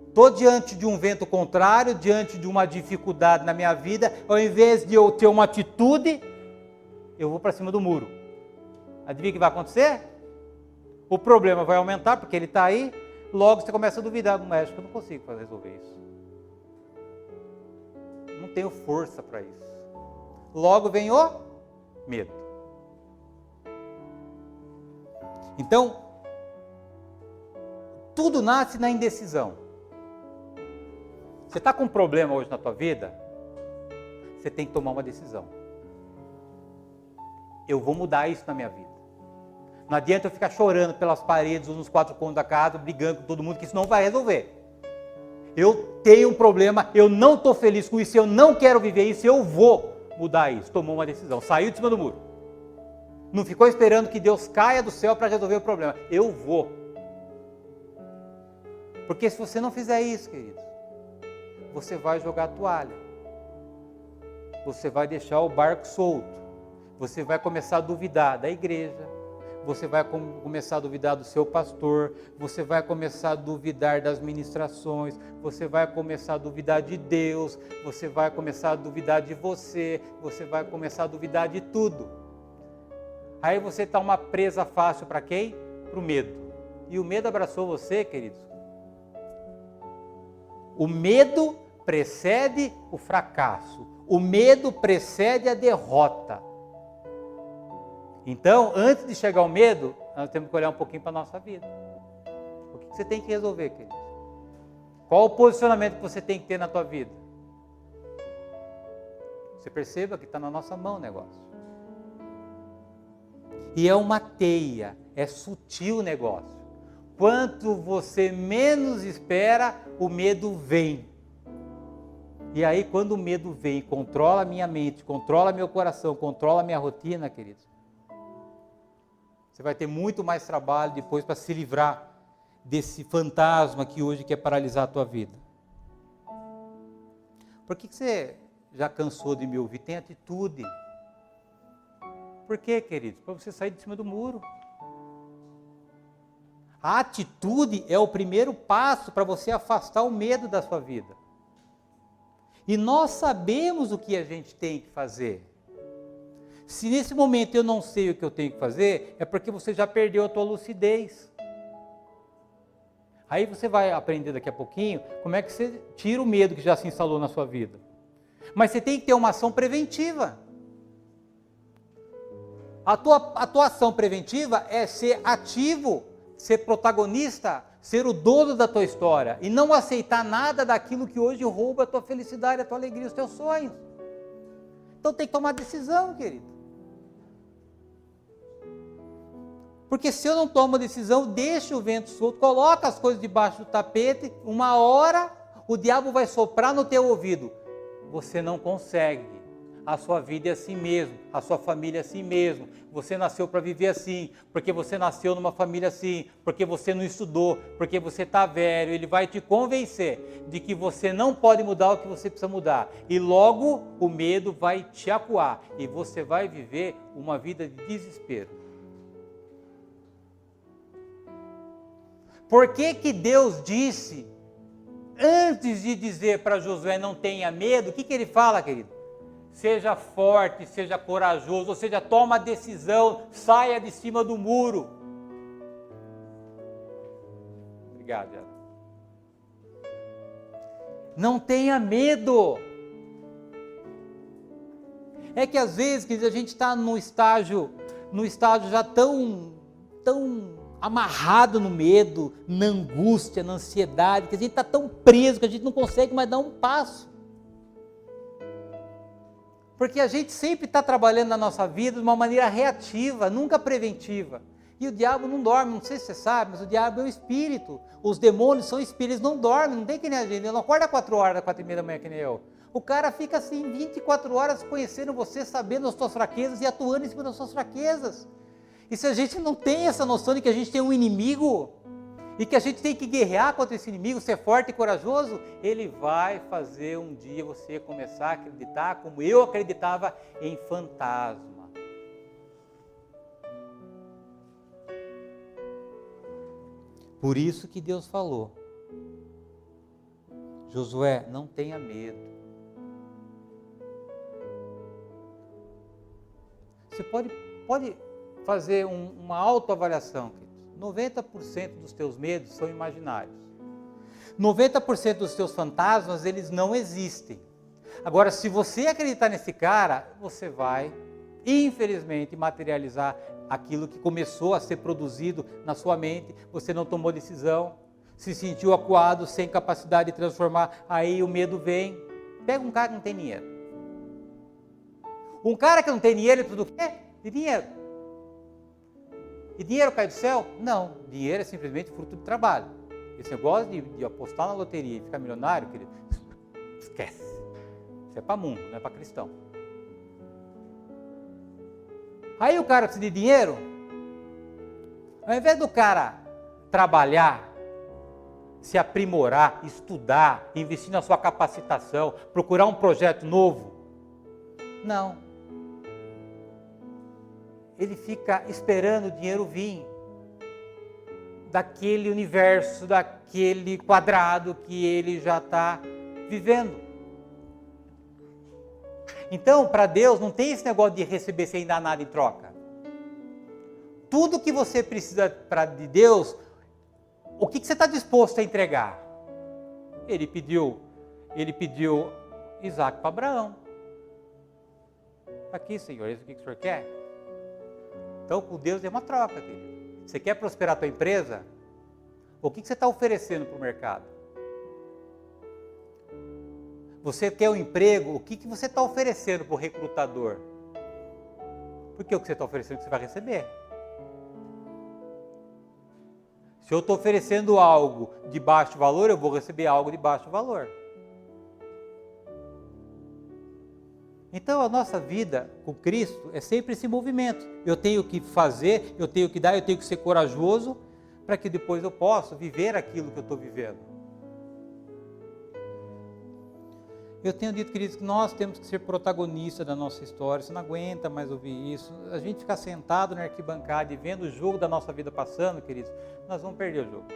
Estou diante de um vento contrário, diante de uma dificuldade na minha vida, ao invés de eu ter uma atitude, eu vou para cima do muro. Adivinha o que vai acontecer? O problema vai aumentar, porque ele está aí, logo você começa a duvidar do médico, eu não consigo resolver isso. Não tenho força para isso. Logo vem o medo. Então, tudo nasce na indecisão. Você está com um problema hoje na tua vida, você tem que tomar uma decisão. Eu vou mudar isso na minha vida. Não adianta eu ficar chorando pelas paredes ou nos 4 cômodos da casa, brigando com todo mundo, que isso não vai resolver. Eu tenho um problema, eu não estou feliz com isso, eu não quero viver isso, eu vou mudar isso. Tomou uma decisão, saiu de cima do muro. Não ficou esperando que Deus caia do céu para resolver o problema. Eu vou. Porque se você não fizer isso, queridos, você vai jogar a toalha. Você vai deixar o barco solto. Você vai começar a duvidar da igreja. você vai começar a duvidar do seu pastor, você vai começar a duvidar das ministrações, você vai começar a duvidar de Deus, você vai começar a duvidar de você vai começar a duvidar de tudo. Aí você está uma presa fácil para quem? Para o medo. E o medo abraçou você, queridos. O medo precede o fracasso, o medo precede a derrota. Então, antes de chegar ao medo, nós temos que olhar um pouquinho para a nossa vida. O que você tem que resolver, queridos? Qual o posicionamento que você tem que ter na tua vida? Você perceba que está na nossa mão o negócio. E é uma teia, é sutil o negócio. Quanto você menos espera, o medo vem. E aí, quando o medo vem, controla a minha mente, controla meu coração, controla a minha rotina, queridos, você vai ter muito mais trabalho depois para se livrar desse fantasma que hoje quer paralisar a tua vida. Por que você já cansou de me ouvir? Tem atitude. Por quê, queridos? Para você sair de cima do muro. A atitude é o primeiro passo para você afastar o medo da sua vida. E nós sabemos o que a gente tem que fazer. Se nesse momento eu não sei o que eu tenho que fazer, é porque você já perdeu a tua lucidez. Aí você vai aprender daqui a pouquinho como é que você tira o medo que já se instalou na sua vida. Mas você tem que ter uma ação preventiva. A tua ação preventiva é ser ativo, ser protagonista, ser o dono da tua história e não aceitar nada daquilo que hoje rouba a tua felicidade, a tua alegria, os teus sonhos. Então tem que tomar decisão, querido. Porque se eu não tomo decisão, deixa o vento solto, coloca as coisas debaixo do tapete, uma hora o diabo vai soprar no teu ouvido. Você não consegue, a sua vida é assim mesmo, a sua família é assim mesmo, você nasceu para viver assim, porque você nasceu numa família assim, porque você não estudou, porque você está velho, ele vai te convencer de que você não pode mudar o que você precisa mudar, e logo o medo vai te acuar, e você vai viver uma vida de desespero. Por que que Deus disse, antes de dizer para Josué não tenha medo, o que que ele fala, querido? Seja forte, seja corajoso, ou seja, toma a decisão, saia de cima do muro. Obrigado, Ela. Não tenha medo. É que às vezes, querido, a gente está no estágio já tão amarrado no medo, na angústia, na ansiedade, que a gente está tão preso que a gente não consegue mais dar um passo. Porque a gente sempre está trabalhando na nossa vida de uma maneira reativa, nunca preventiva. E o diabo não dorme, não sei se você sabe, mas o diabo é um espírito. Os demônios são espíritos, não dormem, não tem que nem a gente, ele não acorda 4 horas, 4h30 da manhã que nem eu. O cara fica assim 24 horas conhecendo você, sabendo as suas fraquezas e atuando em cima das suas fraquezas. E se a gente não tem essa noção de que a gente tem um inimigo e que a gente tem que guerrear contra esse inimigo, ser forte e corajoso, ele vai fazer um dia você começar a acreditar, como eu acreditava, em fantasma. Por isso que Deus falou, Josué, não tenha medo. Você pode fazer uma autoavaliação, queridos. 90% dos teus medos são imaginários. 90% dos teus fantasmas, eles não existem. Agora, se você acreditar nesse cara, você vai, infelizmente, materializar aquilo que começou a ser produzido na sua mente. Você não tomou decisão, se sentiu acuado, sem capacidade de transformar, aí o medo vem. Pega um cara que não tem dinheiro. Um cara que não tem dinheiro, ele precisa do quê? De dinheiro. E dinheiro cai do céu? Não, dinheiro é simplesmente fruto de trabalho. Esse negócio de apostar na loteria e ficar milionário, querido, esquece. Isso é para mundo, não é para cristão. Aí o cara precisa de dinheiro, ao invés do cara trabalhar, se aprimorar, estudar, investir na sua capacitação, procurar um projeto novo, não. ele fica esperando o dinheiro vir daquele universo, daquele quadrado que ele já está vivendo. Então, para Deus, não tem esse negócio de receber sem dar nada em troca. Tudo que você precisa de Deus, o que você está disposto a entregar? Ele pediu Isaac para Abraão. Aqui, Senhor, isso que o Senhor quer? Então, com Deus é uma troca, querido. Você quer prosperar a tua empresa? O que você está oferecendo para o mercado? Você quer um emprego? O que você está oferecendo para o recrutador? Porque o que você está oferecendo você vai receber. Se eu estou oferecendo algo de baixo valor, eu vou receber algo de baixo valor. Então a nossa vida com Cristo é sempre esse movimento. Eu tenho que fazer, eu tenho que dar, eu tenho que ser corajoso para que depois eu possa viver aquilo que eu estou vivendo. Eu tenho dito, queridos, que nós temos que ser protagonistas da nossa história. Você não aguenta mais ouvir isso. A gente ficar sentado na arquibancada e vendo o jogo da nossa vida passando, queridos, nós vamos perder o jogo.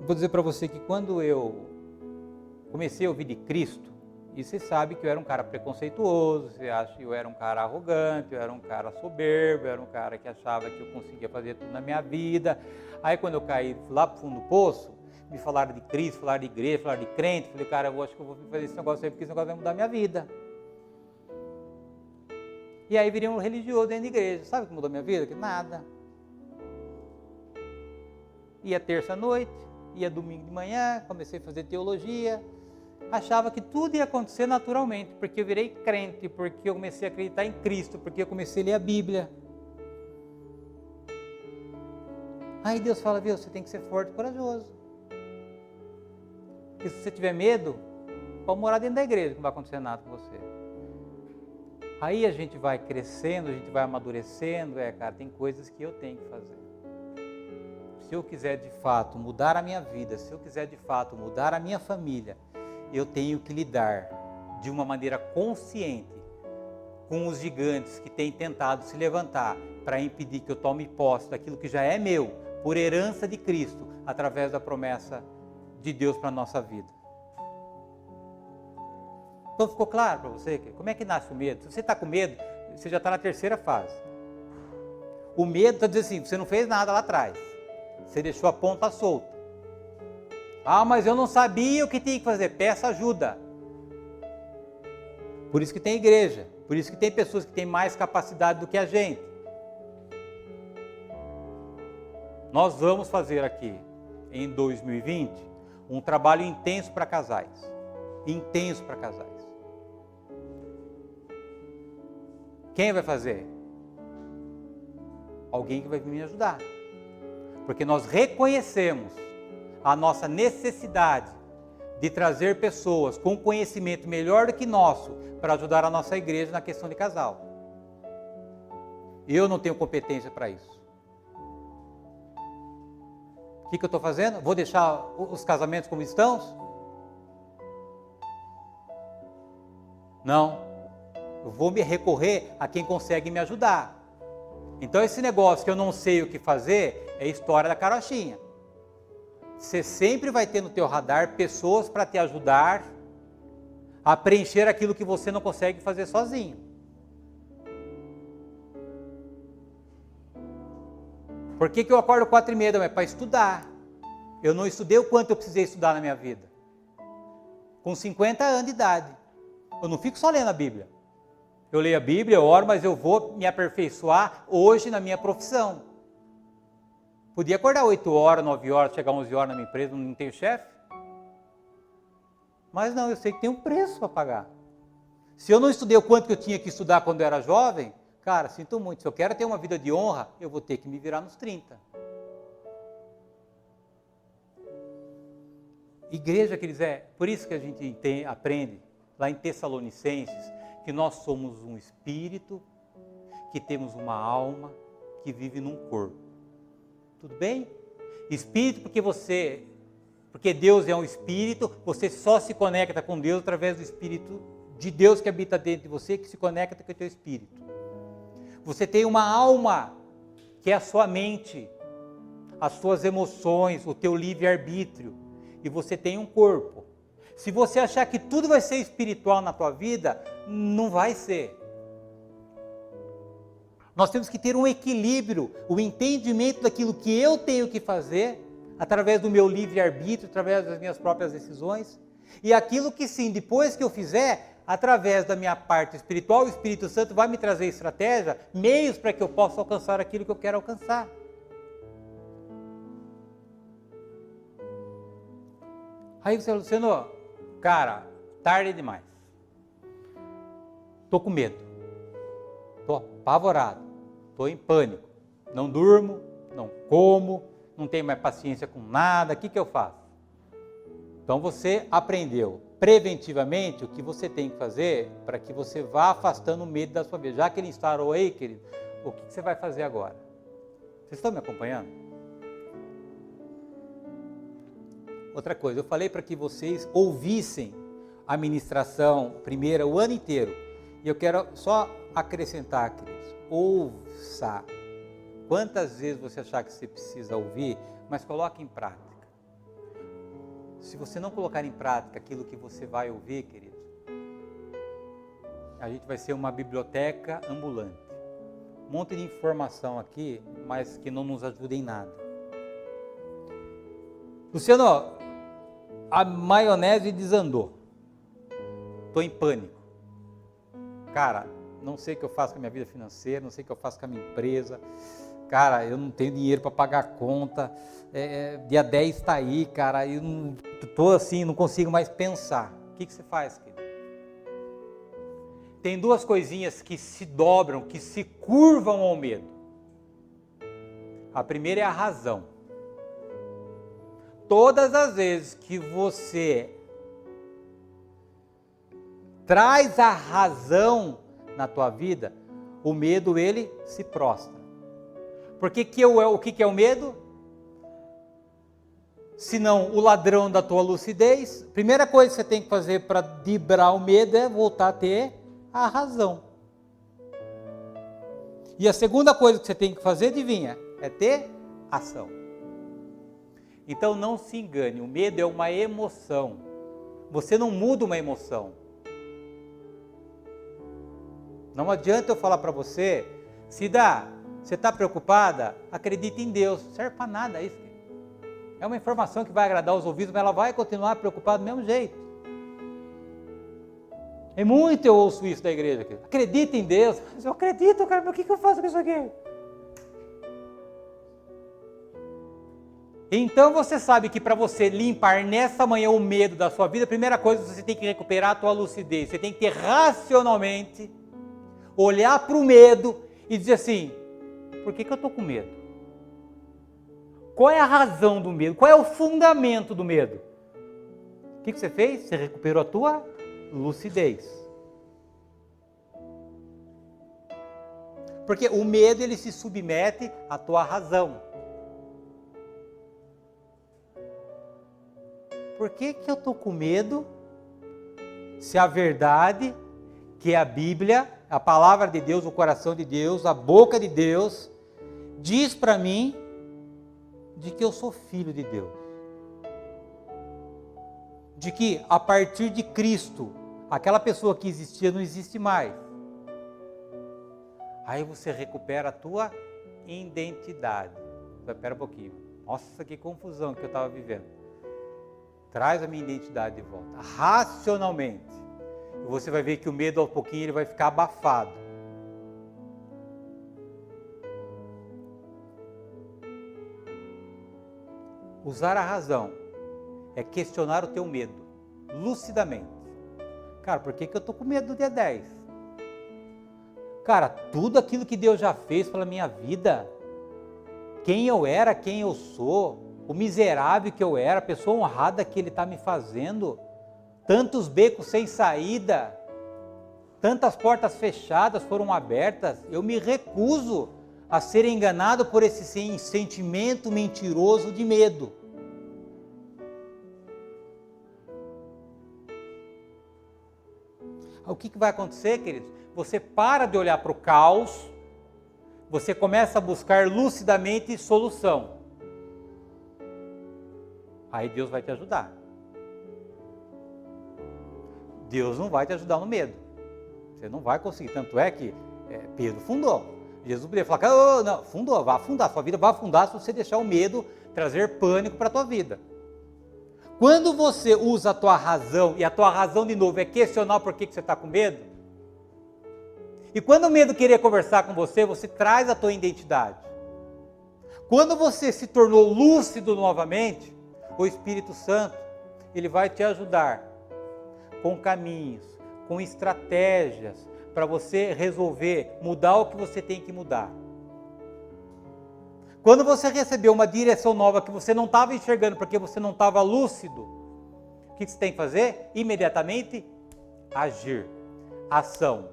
Vou dizer para você que quando eu comecei a ouvir de Cristo, e você sabe que eu era um cara preconceituoso, você acha que eu era um cara arrogante, eu era um cara soberbo, eu era um cara que achava que eu conseguia fazer tudo na minha vida. Aí quando eu caí lá pro fundo do poço, me falaram de Cristo, falaram de igreja, falaram de crente, falei, cara, eu acho que eu vou fazer esse negócio aí, porque esse negócio vai mudar a minha vida. E aí virei um religioso dentro da igreja. Sabe o que mudou a minha vida? Que nada. Ia terça-noite, ia domingo de manhã, comecei a fazer teologia, achava que tudo ia acontecer naturalmente, porque eu virei crente, porque eu comecei a acreditar em Cristo, porque eu comecei a ler a Bíblia. Aí Deus fala, viu, você tem que ser forte e corajoso. Porque se você tiver medo, pode morar dentro da igreja, que não vai acontecer nada com você. Aí a gente vai crescendo, a gente vai amadurecendo, cara, tem coisas que eu tenho que fazer. Se eu quiser de fato mudar a minha vida, se eu quiser de fato mudar a minha família, eu tenho que lidar de uma maneira consciente com os gigantes que têm tentado se levantar para impedir que eu tome posse daquilo que já é meu, por herança de Cristo, através da promessa de Deus para a nossa vida. Então ficou claro para você como é que nasce o medo? Se você está com medo, você já está na terceira fase. O medo está dizendo assim, você não fez nada lá atrás, você deixou a ponta solta. Ah, mas eu não sabia o que tinha que fazer, peça ajuda. Por isso que tem igreja, por isso que tem pessoas que têm mais capacidade do que a gente. Nós vamos fazer aqui, em 2020, um trabalho intenso para casais. Intenso para casais. Quem vai fazer? Alguém que vai me ajudar. Porque nós reconhecemos a nossa necessidade de trazer pessoas com conhecimento melhor do que nosso para ajudar a nossa igreja na questão de casal. Eu não tenho competência para isso. O que eu estou fazendo? Vou deixar os casamentos como estão? Não. Eu vou me recorrer a quem consegue me ajudar. Então esse negócio que eu não sei o que fazer é a história da carochinha. Você sempre vai ter no teu radar pessoas para te ajudar a preencher aquilo que você não consegue fazer sozinho. Por que eu acordo 4h30 da manhã? Para estudar. Eu não estudei o quanto eu precisei estudar na minha vida. Com 50 anos de idade. Eu não fico só lendo a Bíblia. Eu leio a Bíblia, eu oro, mas eu vou me aperfeiçoar hoje na minha profissão. Podia acordar 8 horas, 9 horas, chegar 11 horas na minha empresa, não tenho chefe. Mas não, eu sei que tem um preço para pagar. Se eu não estudei o quanto que eu tinha que estudar quando eu era jovem, cara, sinto muito. Se eu quero ter uma vida de honra, eu vou ter que me virar nos 30. Igreja, queridos, por isso que a gente aprende lá em Tessalonicenses que nós somos um espírito, que temos uma alma, que vive num corpo. Tudo bem? Espírito porque Deus é um espírito, você só se conecta com Deus através do Espírito de Deus que habita dentro de você, que se conecta com o teu espírito. Você tem uma alma, que é a sua mente, as suas emoções, o teu livre-arbítrio. E você tem um corpo. Se você achar que tudo vai ser espiritual na tua vida, não vai ser. Nós temos que ter um equilíbrio, o entendimento daquilo que eu tenho que fazer, através do meu livre-arbítrio, através das minhas próprias decisões, e aquilo que sim, depois que eu fizer, através da minha parte espiritual, o Espírito Santo vai me trazer estratégia, meios para que eu possa alcançar aquilo que eu quero alcançar. Aí você fala, Luciano, cara, tarde demais. Estou com medo. Estou apavorado. Estou em pânico. Não durmo, não como, não tenho mais paciência com nada. O que eu faço? Então você aprendeu preventivamente o que você tem que fazer para que você vá afastando o medo da sua vida. Já que ele instaurou aí, querido, o que você vai fazer agora? Vocês estão me acompanhando? Outra coisa, eu falei para que vocês ouvissem a ministração primeira o ano inteiro. E eu quero só acrescentar, queridos, ouça. Quantas vezes você achar que você precisa ouvir, mas coloque em prática. Se você não colocar em prática aquilo que você vai ouvir, querido, a gente vai ser uma biblioteca ambulante. Um monte de informação aqui, mas que não nos ajuda em nada. Luciano, a maionese desandou. Estou em pânico. Cara, não sei o que eu faço com a minha vida financeira, não sei o que eu faço com a minha empresa. Cara, eu não tenho dinheiro para pagar a conta. Dia 10 está aí, cara. Eu estou assim, não consigo mais pensar. O que você faz, querido? Tem duas coisinhas que se dobram, que se curvam ao medo. A primeira é a razão. Todas as vezes que você traz a razão na tua vida, o medo, ele se prostra. Porque o que é o medo? Se não o ladrão da tua lucidez, primeira coisa que você tem que fazer para driblar o medo é voltar a ter a razão. E a segunda coisa que você tem que fazer, adivinha? É ter ação. Então não se engane, o medo é uma emoção. Você não muda uma emoção. Não adianta eu falar para você, Cida, você está preocupada? Acredite em Deus. Não serve para nada isso. É uma informação que vai agradar os ouvidos, mas ela vai continuar preocupada do mesmo jeito. É muito eu ouço isso da igreja aqui. Acredite em Deus. Mas eu acredito, cara, mas o que eu faço com isso aqui? Então você sabe que para você limpar nessa manhã o medo da sua vida, a primeira coisa, você tem que recuperar a tua lucidez. Você tem que ter racionalmente, olhar para o medo e dizer assim, por que eu estou com medo? Qual é a razão do medo? Qual é o fundamento do medo? O que você fez? Você recuperou a tua lucidez. Porque o medo, ele se submete à tua razão. Por que eu estou com medo se a verdade, que é a Bíblia, a palavra de Deus, o coração de Deus, a boca de Deus, diz para mim de que eu sou filho de Deus? De que a partir de Cristo, aquela pessoa que existia não existe mais. Aí você recupera a tua identidade. Espera um pouquinho. Nossa, que confusão que eu estava vivendo. Traz a minha identidade de volta, racionalmente. E você vai ver que o medo, ao pouquinho, ele vai ficar abafado. Usar a razão é questionar o teu medo, lucidamente. Cara, por que eu estou com medo do dia 10? Cara, tudo aquilo que Deus já fez pela minha vida, quem eu era, quem eu sou, o miserável que eu era, a pessoa honrada que Ele está me fazendo, tantos becos sem saída, tantas portas fechadas foram abertas, eu me recuso a ser enganado por esse sentimento mentiroso de medo. O que vai acontecer, queridos? Você para de olhar para o caos, você começa a buscar lucidamente solução. Aí Deus vai te ajudar. Deus não vai te ajudar no medo. Você não vai conseguir. Tanto é que Pedro fundou. Jesus poderia falar, não, fundou, vai afundar. Sua vida vai afundar se você deixar o medo trazer pânico para a tua vida. Quando você usa a tua razão, e a tua razão de novo é questionar por que você está com medo, e quando o medo querer conversar com você, você traz a tua identidade. Quando você se tornou lúcido novamente, o Espírito Santo, ele vai te ajudar com caminhos, com estratégias, para você resolver, mudar o que você tem que mudar. Quando você recebeu uma direção nova que você não estava enxergando porque você não estava lúcido, o que você tem que fazer? Imediatamente agir, ação.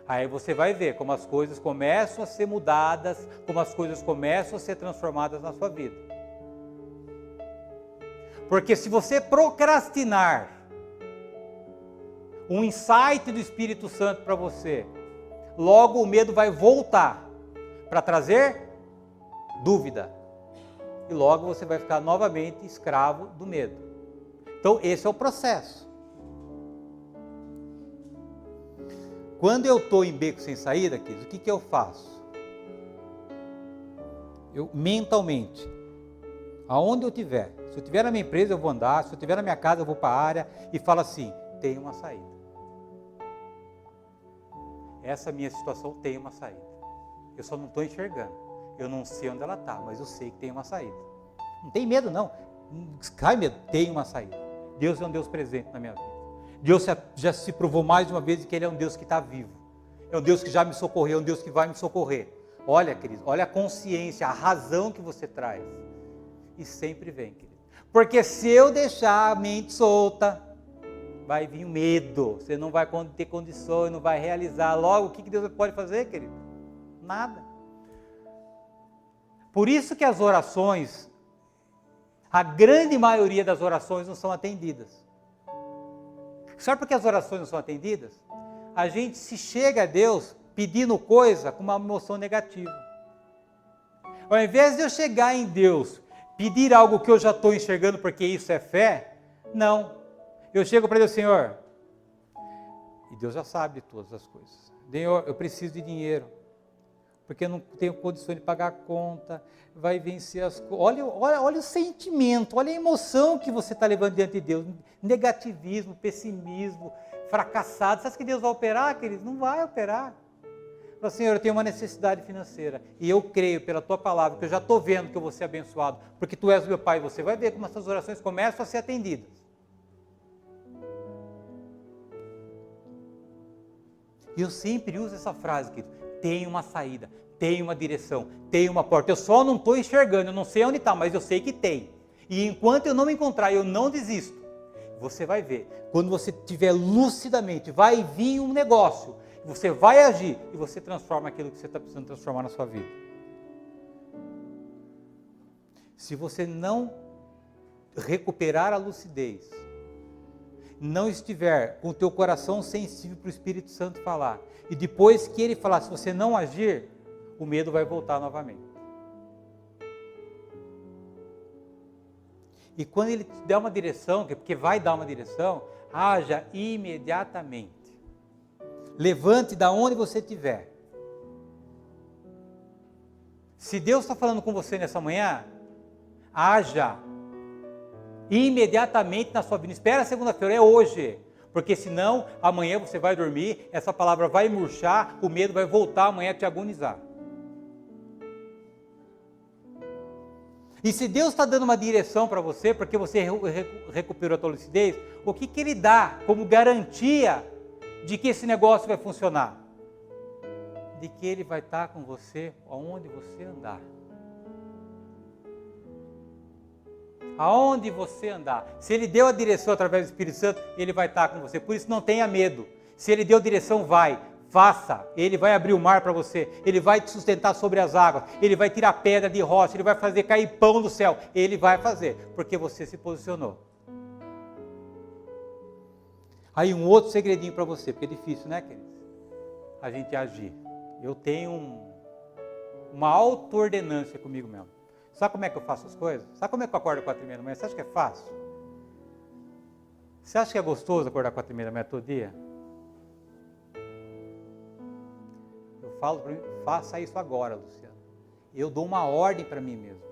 Aí você vai ver como as coisas começam a ser mudadas, como as coisas começam a ser transformadas na sua vida. Porque se você procrastinar um insight do Espírito Santo para você, logo o medo vai voltar para trazer dúvida. E logo você vai ficar novamente escravo do medo. Então esse é o processo. Quando eu estou em beco sem saída, queridos, o que eu faço? Eu mentalmente, aonde eu estiver, se eu estiver na minha empresa eu vou andar, se eu estiver na minha casa eu vou para a área e falo assim, tem uma saída. Essa minha situação tem uma saída. Eu só não estou enxergando. Eu não sei onde ela está, mas eu sei que tem uma saída. Não tem medo não. Cai medo, tem uma saída. Deus é um Deus presente na minha vida. Deus já se provou mais de uma vez que Ele é um Deus que está vivo. É um Deus que já me socorreu, é um Deus que vai me socorrer. Olha, querido, olha a consciência, a razão que você traz. E sempre vem, querido. Porque se eu deixar a mente solta, vai vir o medo. Você não vai ter condições, não vai realizar. Logo, o que Deus pode fazer, querido? Nada. Por isso que as orações, a grande maioria das orações não são atendidas. Sabe por que as orações não são atendidas? A gente se chega a Deus pedindo coisa com uma emoção negativa. Ao invés de eu chegar em Deus, pedir algo que eu já estou enxergando porque isso é fé, não. Eu chego para Deus, Senhor, e Deus já sabe de todas as coisas. Senhor, eu preciso de dinheiro, porque eu não tenho condições de pagar a conta, vai vencer as coisas. Olha o sentimento, olha a emoção que você está levando diante de Deus. Negativismo, pessimismo, fracassado. Você acha que Deus vai operar, queridos? Não vai operar. Fala, Senhor, eu tenho uma necessidade financeira, e eu creio pela Tua palavra, que eu já estou vendo que eu vou ser abençoado, porque Tu és o meu Pai, e você vai ver como essas orações começam a ser atendidas. E eu sempre uso essa frase, querido. Tem uma saída, tem uma direção, tem uma porta. Eu só não estou enxergando, eu não sei onde está, mas eu sei que tem. E enquanto eu não me encontrar, eu não desisto. Você vai ver, quando você tiver lucidamente, vai vir um negócio, você vai agir e você transforma aquilo que você está precisando transformar na sua vida. Se você não recuperar a lucidez, não estiver com o teu coração sensível para o Espírito Santo falar, e depois que ele falar, se você não agir, o medo vai voltar novamente. E quando ele te der uma direção, porque vai dar uma direção, haja imediatamente. Levante da onde você estiver. Se Deus está falando com você nessa manhã, haja imediatamente na sua vida. Espera segunda-feira, é hoje. Porque senão, amanhã você vai dormir, essa palavra vai murchar, o medo vai voltar amanhã a te agonizar. E se Deus está dando uma direção para você, porque você recuperou a tua lucidez, o que Ele dá como garantia de que esse negócio vai funcionar? De que Ele vai estar com você aonde você andar. Aonde você andar. Se Ele deu a direção através do Espírito Santo, Ele vai estar com você. Por isso não tenha medo. Se Ele deu direção, vai. Faça. Ele vai abrir o mar para você. Ele vai te sustentar sobre as águas. Ele vai tirar pedra de rocha. Ele vai fazer cair pão do céu. Ele vai fazer. Porque você se posicionou. Aí um outro segredinho para você, porque é difícil, né, queridos? A gente agir. Eu tenho uma auto-ordenância comigo mesmo. Sabe como é que eu faço as coisas? Sabe como é que eu acordo 4h30 da manhã? Você acha que é fácil? Você acha que é gostoso acordar 4h30 da manhã todo dia? Eu falo para mim, faça isso agora, Luciano. Eu dou uma ordem para mim mesmo.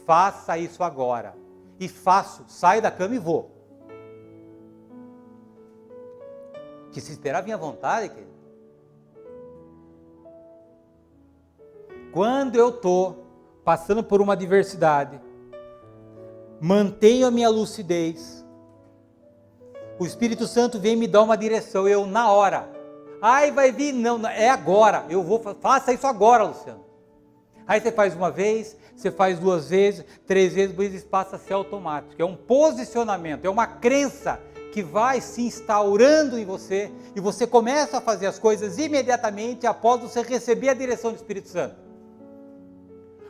Faça isso agora. E faço, saio da cama e vou. Que se esperar a minha vontade, querido. Quando eu estou passando por uma adversidade, mantenho a minha lucidez, o Espírito Santo vem me dar uma direção, eu na hora, ai vai vir, não, é agora, eu vou, faça isso agora, Luciano. Aí você faz uma vez, você faz 2 vezes, 3 vezes, depois passa a ser automático, é um posicionamento, é uma crença que vai se instaurando em você, e você começa a fazer as coisas imediatamente após você receber a direção do Espírito Santo.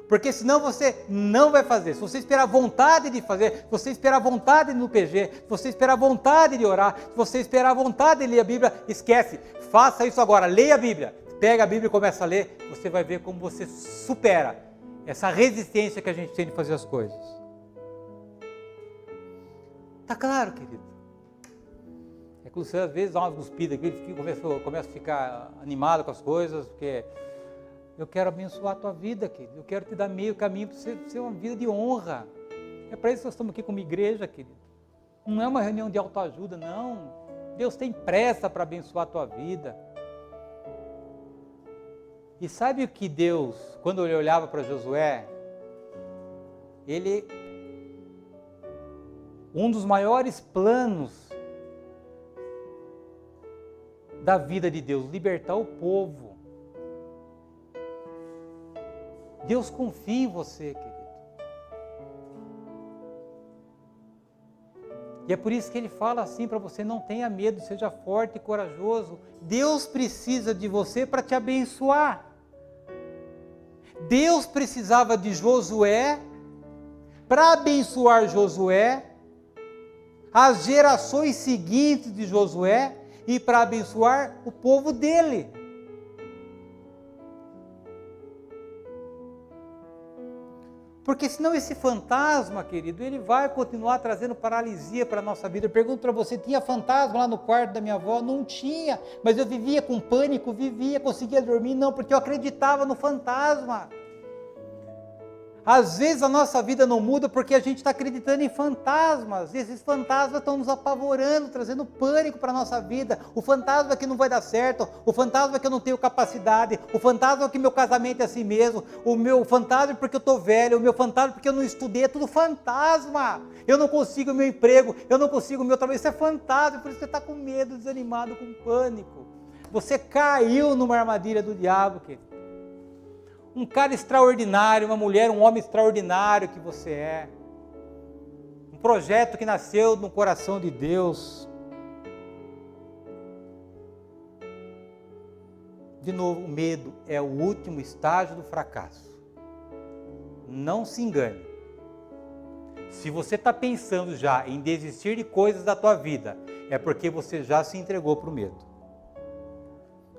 Porque senão você não vai fazer. Se você esperar vontade de fazer, se você esperar vontade no PG, se você esperar vontade de orar, se você esperar vontade de ler a Bíblia, esquece. Faça isso agora, leia a Bíblia. Pega a Bíblia e começa a ler, você vai ver como você supera essa resistência que a gente tem de fazer as coisas. Tá claro, querido? É que o Luciano às vezes dá umas cuspidas aqui, ele começa a ficar animado com as coisas, porque... Eu quero abençoar a tua vida, querido. Eu quero te dar meio caminho para você ser uma vida de honra. É para isso que nós estamos aqui como igreja, querido. Não é uma reunião de autoajuda, não. Deus tem pressa para abençoar a tua vida. E sabe o que Deus, quando ele olhava para Josué, um dos maiores planos da vida de Deus, libertar o povo. Deus confia em você, querido. E é por isso que ele fala assim para você, não tenha medo, seja forte e corajoso. Deus precisa de você para te abençoar. Deus precisava de Josué para abençoar Josué, as gerações seguintes de Josué e para abençoar o povo dele. Porque senão esse fantasma, querido, ele vai continuar trazendo paralisia para a nossa vida. Eu pergunto para você, tinha fantasma lá no quarto da minha avó? Não tinha, mas eu vivia com pânico, conseguia dormir, não, porque eu acreditava no fantasma. Às vezes a nossa vida não muda porque a gente está acreditando em fantasmas, e esses fantasmas estão nos apavorando, trazendo pânico para a nossa vida. O fantasma que não vai dar certo, o fantasma que eu não tenho capacidade, o fantasma que meu casamento é assim mesmo, o meu fantasma porque eu estou velho, o meu fantasma porque eu não estudei, é tudo fantasma. Eu não consigo o meu emprego, eu não consigo o meu trabalho, isso é fantasma, por isso você está com medo, desanimado, com pânico. Você caiu numa armadilha do diabo, querido. Um cara extraordinário, uma mulher, um homem extraordinário que você é. Um projeto que nasceu no coração de Deus. De novo, o medo é o último estágio do fracasso. Não se engane. Se você está pensando já em desistir de coisas da tua vida, é porque você já se entregou para o medo.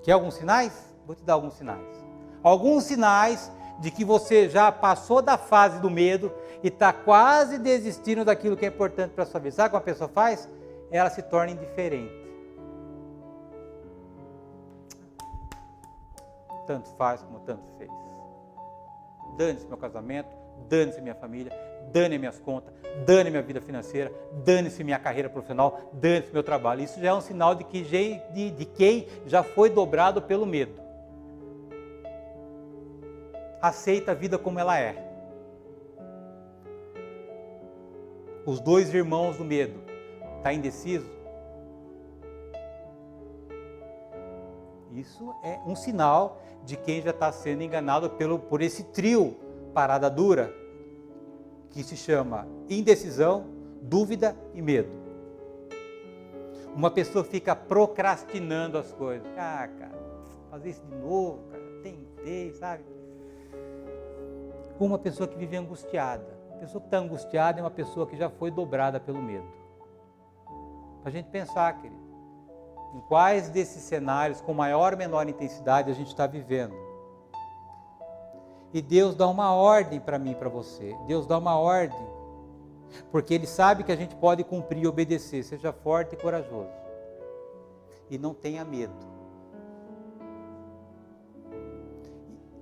Quer alguns sinais? Vou te dar alguns sinais. Alguns sinais de que você já passou da fase do medo e está quase desistindo daquilo que é importante para a sua vida. Sabe o que uma pessoa faz? Ela se torna indiferente. Tanto faz como tanto fez. Dane-se meu casamento, dane-se minha família, dane minhas contas, dane minha vida financeira, dane-se minha carreira profissional, dane-se meu trabalho. Isso já é um sinal de quem já foi dobrado pelo medo. Aceita a vida como ela é. Os 2 irmãos do medo, está indeciso? Isso é um sinal de quem já está sendo enganado por esse trio parada dura, que se chama indecisão, dúvida e medo. Uma pessoa fica procrastinando as coisas. Ah, cara, fazer isso de novo, cara, tentei, sabe? Uma pessoa que vive angustiada. A pessoa que está angustiada é uma pessoa que já foi dobrada pelo medo. Para a gente pensar, querido. em quais desses cenários, com maior ou menor intensidade, a gente está vivendo. E Deus dá uma ordem para mim e para você. Deus dá uma ordem, porque Ele sabe que a gente pode cumprir e obedecer. Seja forte e corajoso. E não tenha medo.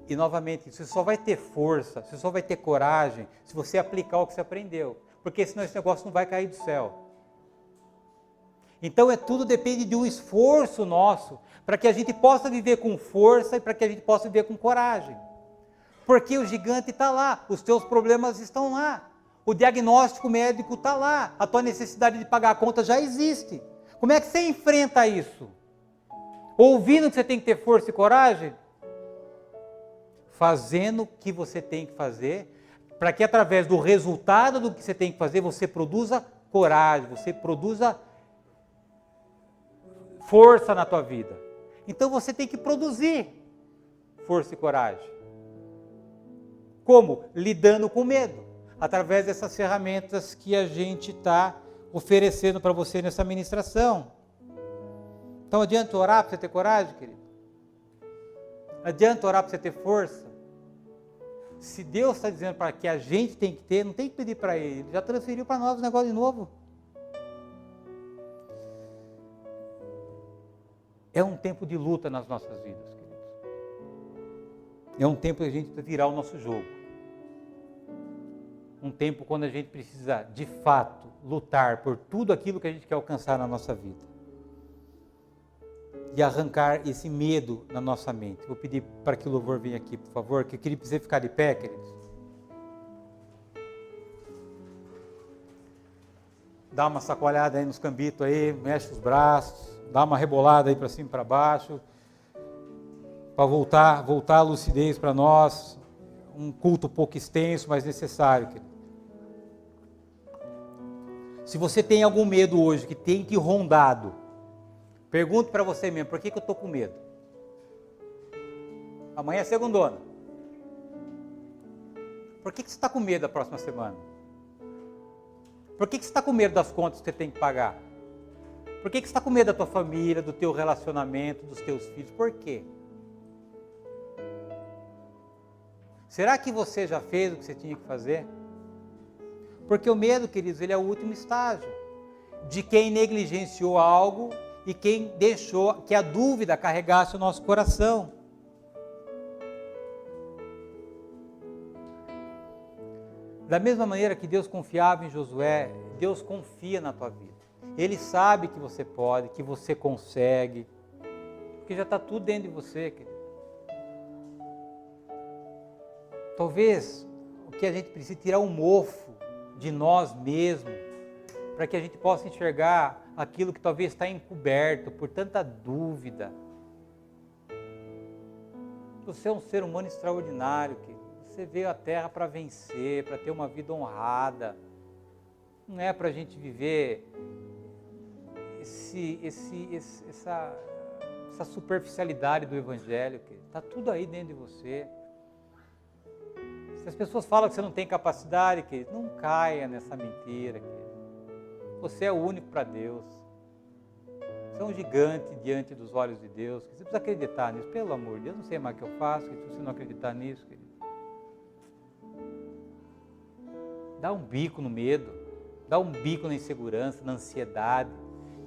E novamente, você só vai ter força, você só vai ter coragem, se você aplicar o que você aprendeu. Porque senão esse negócio não vai cair do céu. Então tudo depende de um esforço nosso, para que a gente possa viver com força e para que a gente possa viver com coragem. Porque o gigante está lá, os teus problemas estão lá, o diagnóstico médico está lá, a tua necessidade de pagar a conta já existe. Como é que você enfrenta isso? Ouvindo que você tem que ter força e coragem? Fazendo o que você tem que fazer, para que através do resultado do que você tem que fazer, você produza coragem, você produza força na tua vida. Então você tem que produzir força e coragem. Como? Lidando com medo, através dessas ferramentas que a gente está oferecendo para você nessa ministração. Então adianta orar para você ter coragem, querido? Adianta orar para você ter força? Se Deus está dizendo para que a gente tem que ter, não tem que pedir para Ele, Ele já transferiu para nós o negócio de novo. É um tempo de luta nas nossas vidas, queridos. É um tempo que a gente precisa virar o nosso jogo. Um tempo quando a gente precisa, de fato, lutar por tudo aquilo que a gente quer alcançar na nossa vida. E arrancar esse medo na nossa mente. Vou pedir para que o louvor venha aqui, por favor, que eu queria você ficar de pé, queridos. Dá uma sacoalhada aí nos cambitos aí, mexe os braços, dá uma rebolada aí para cima e para baixo, para voltar a lucidez para nós. Um culto pouco extenso, mas necessário, querido. Se você tem algum medo hoje que tem te rondado, pergunte para você mesmo, por que eu estou com medo? Amanhã é segundona. Por que você está com medo da próxima semana? Por que você está com medo das contas que você tem que pagar? Por que você está com medo da tua família, do teu relacionamento, dos teus filhos? Por quê? Será que você já fez o que você tinha que fazer? Porque o medo, queridos, ele é o último estágio de quem negligenciou algo e quem deixou que a dúvida carregasse o nosso coração. Da mesma maneira que Deus confiava em Josué, Deus confia na tua vida. Ele sabe que você pode, que você consegue, porque já está tudo dentro de você, querido. Talvez o que a gente precisa é tirar um mofo de nós mesmos, para que a gente possa enxergar aquilo que talvez está encoberto por tanta dúvida. Você é um ser humano extraordinário, querido. Você veio à Terra para vencer, para ter uma vida honrada. Não é para a gente viver essa superficialidade do Evangelho, querido. Está tudo aí dentro de você. Se as pessoas falam que você não tem capacidade, querido, não caia nessa mentira, querido. Você é único para Deus. Você é um gigante diante dos olhos de Deus. Você precisa acreditar nisso. Pelo amor de Deus, não sei mais o que eu faço, se você não acreditar nisso, querido. Dá um bico no medo, dá um bico na insegurança, na ansiedade,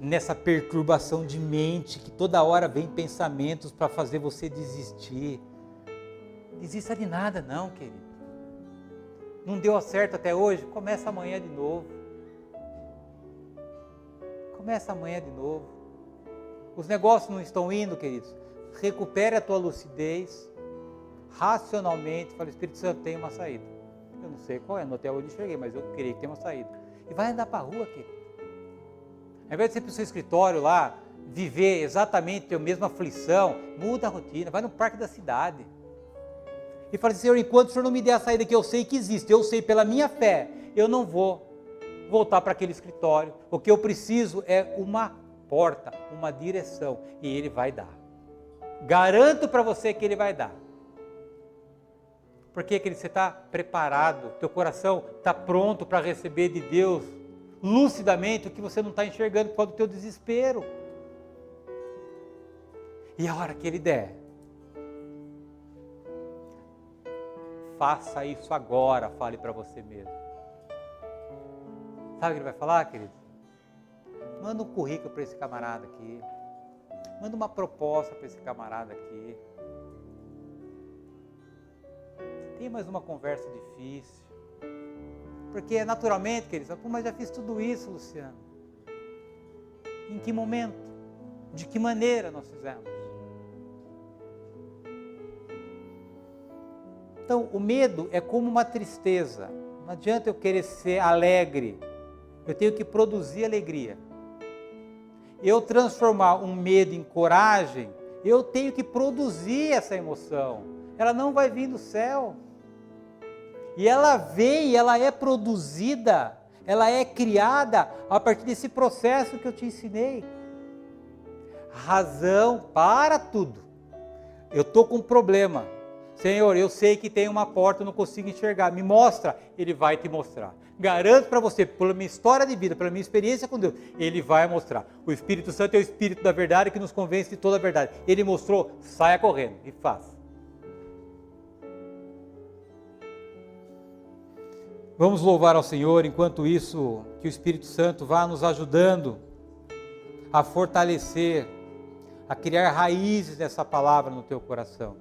nessa perturbação de mente, que toda hora vem pensamentos para fazer você desistir. Não desista de nada não, querido. Não deu certo até hoje? Começa amanhã de novo. Começa amanhã de novo. Os negócios não estão indo, queridos. Recupere a tua lucidez, racionalmente. Fala, Espírito Santo, tem uma saída. Eu não sei qual é, no hotel eu enxerguei, mas eu creio que tem uma saída. E vai andar para a rua, querido. Ao invés de você ir para o seu escritório lá, viver exatamente a mesma aflição, muda a rotina, vai no parque da cidade. E fala assim, Senhor, enquanto o Senhor não me der a saída que eu sei que existe, eu sei pela minha fé, eu não vou voltar para aquele escritório. O que eu preciso é uma porta, uma direção, e Ele vai dar. Garanto para você que Ele vai dar. Porque você está preparado, teu coração está pronto para receber de Deus lucidamente o que você não está enxergando por causa do teu desespero. E a hora que ele der, faça isso agora, fale para você mesmo. Sabe o que ele vai falar, querido? Manda um currículo para esse camarada aqui. Manda uma proposta para esse camarada aqui. Tem mais uma conversa difícil. Porque naturalmente, queridos, mas já fiz tudo isso, Luciano. Em que momento? De que maneira nós fizemos? Então, o medo é como uma tristeza. Não adianta eu querer ser alegre. Eu tenho que produzir alegria. Eu transformar um medo em coragem, eu tenho que produzir essa emoção. Ela não vai vir do céu. E ela vem, ela é produzida, ela é criada a partir desse processo que eu te ensinei. Razão para tudo. Eu estou com um problema. Senhor, eu sei que tem uma porta, eu não consigo enxergar. Me mostra. Ele vai te mostrar. Garanto para você, pela minha história de vida, pela minha experiência com Deus, Ele vai mostrar. O Espírito Santo é o Espírito da verdade que nos convence de toda a verdade. Ele mostrou, saia correndo e faça. Vamos louvar ao Senhor, enquanto isso, que o Espírito Santo vá nos ajudando a fortalecer, a criar raízes dessa palavra no teu coração.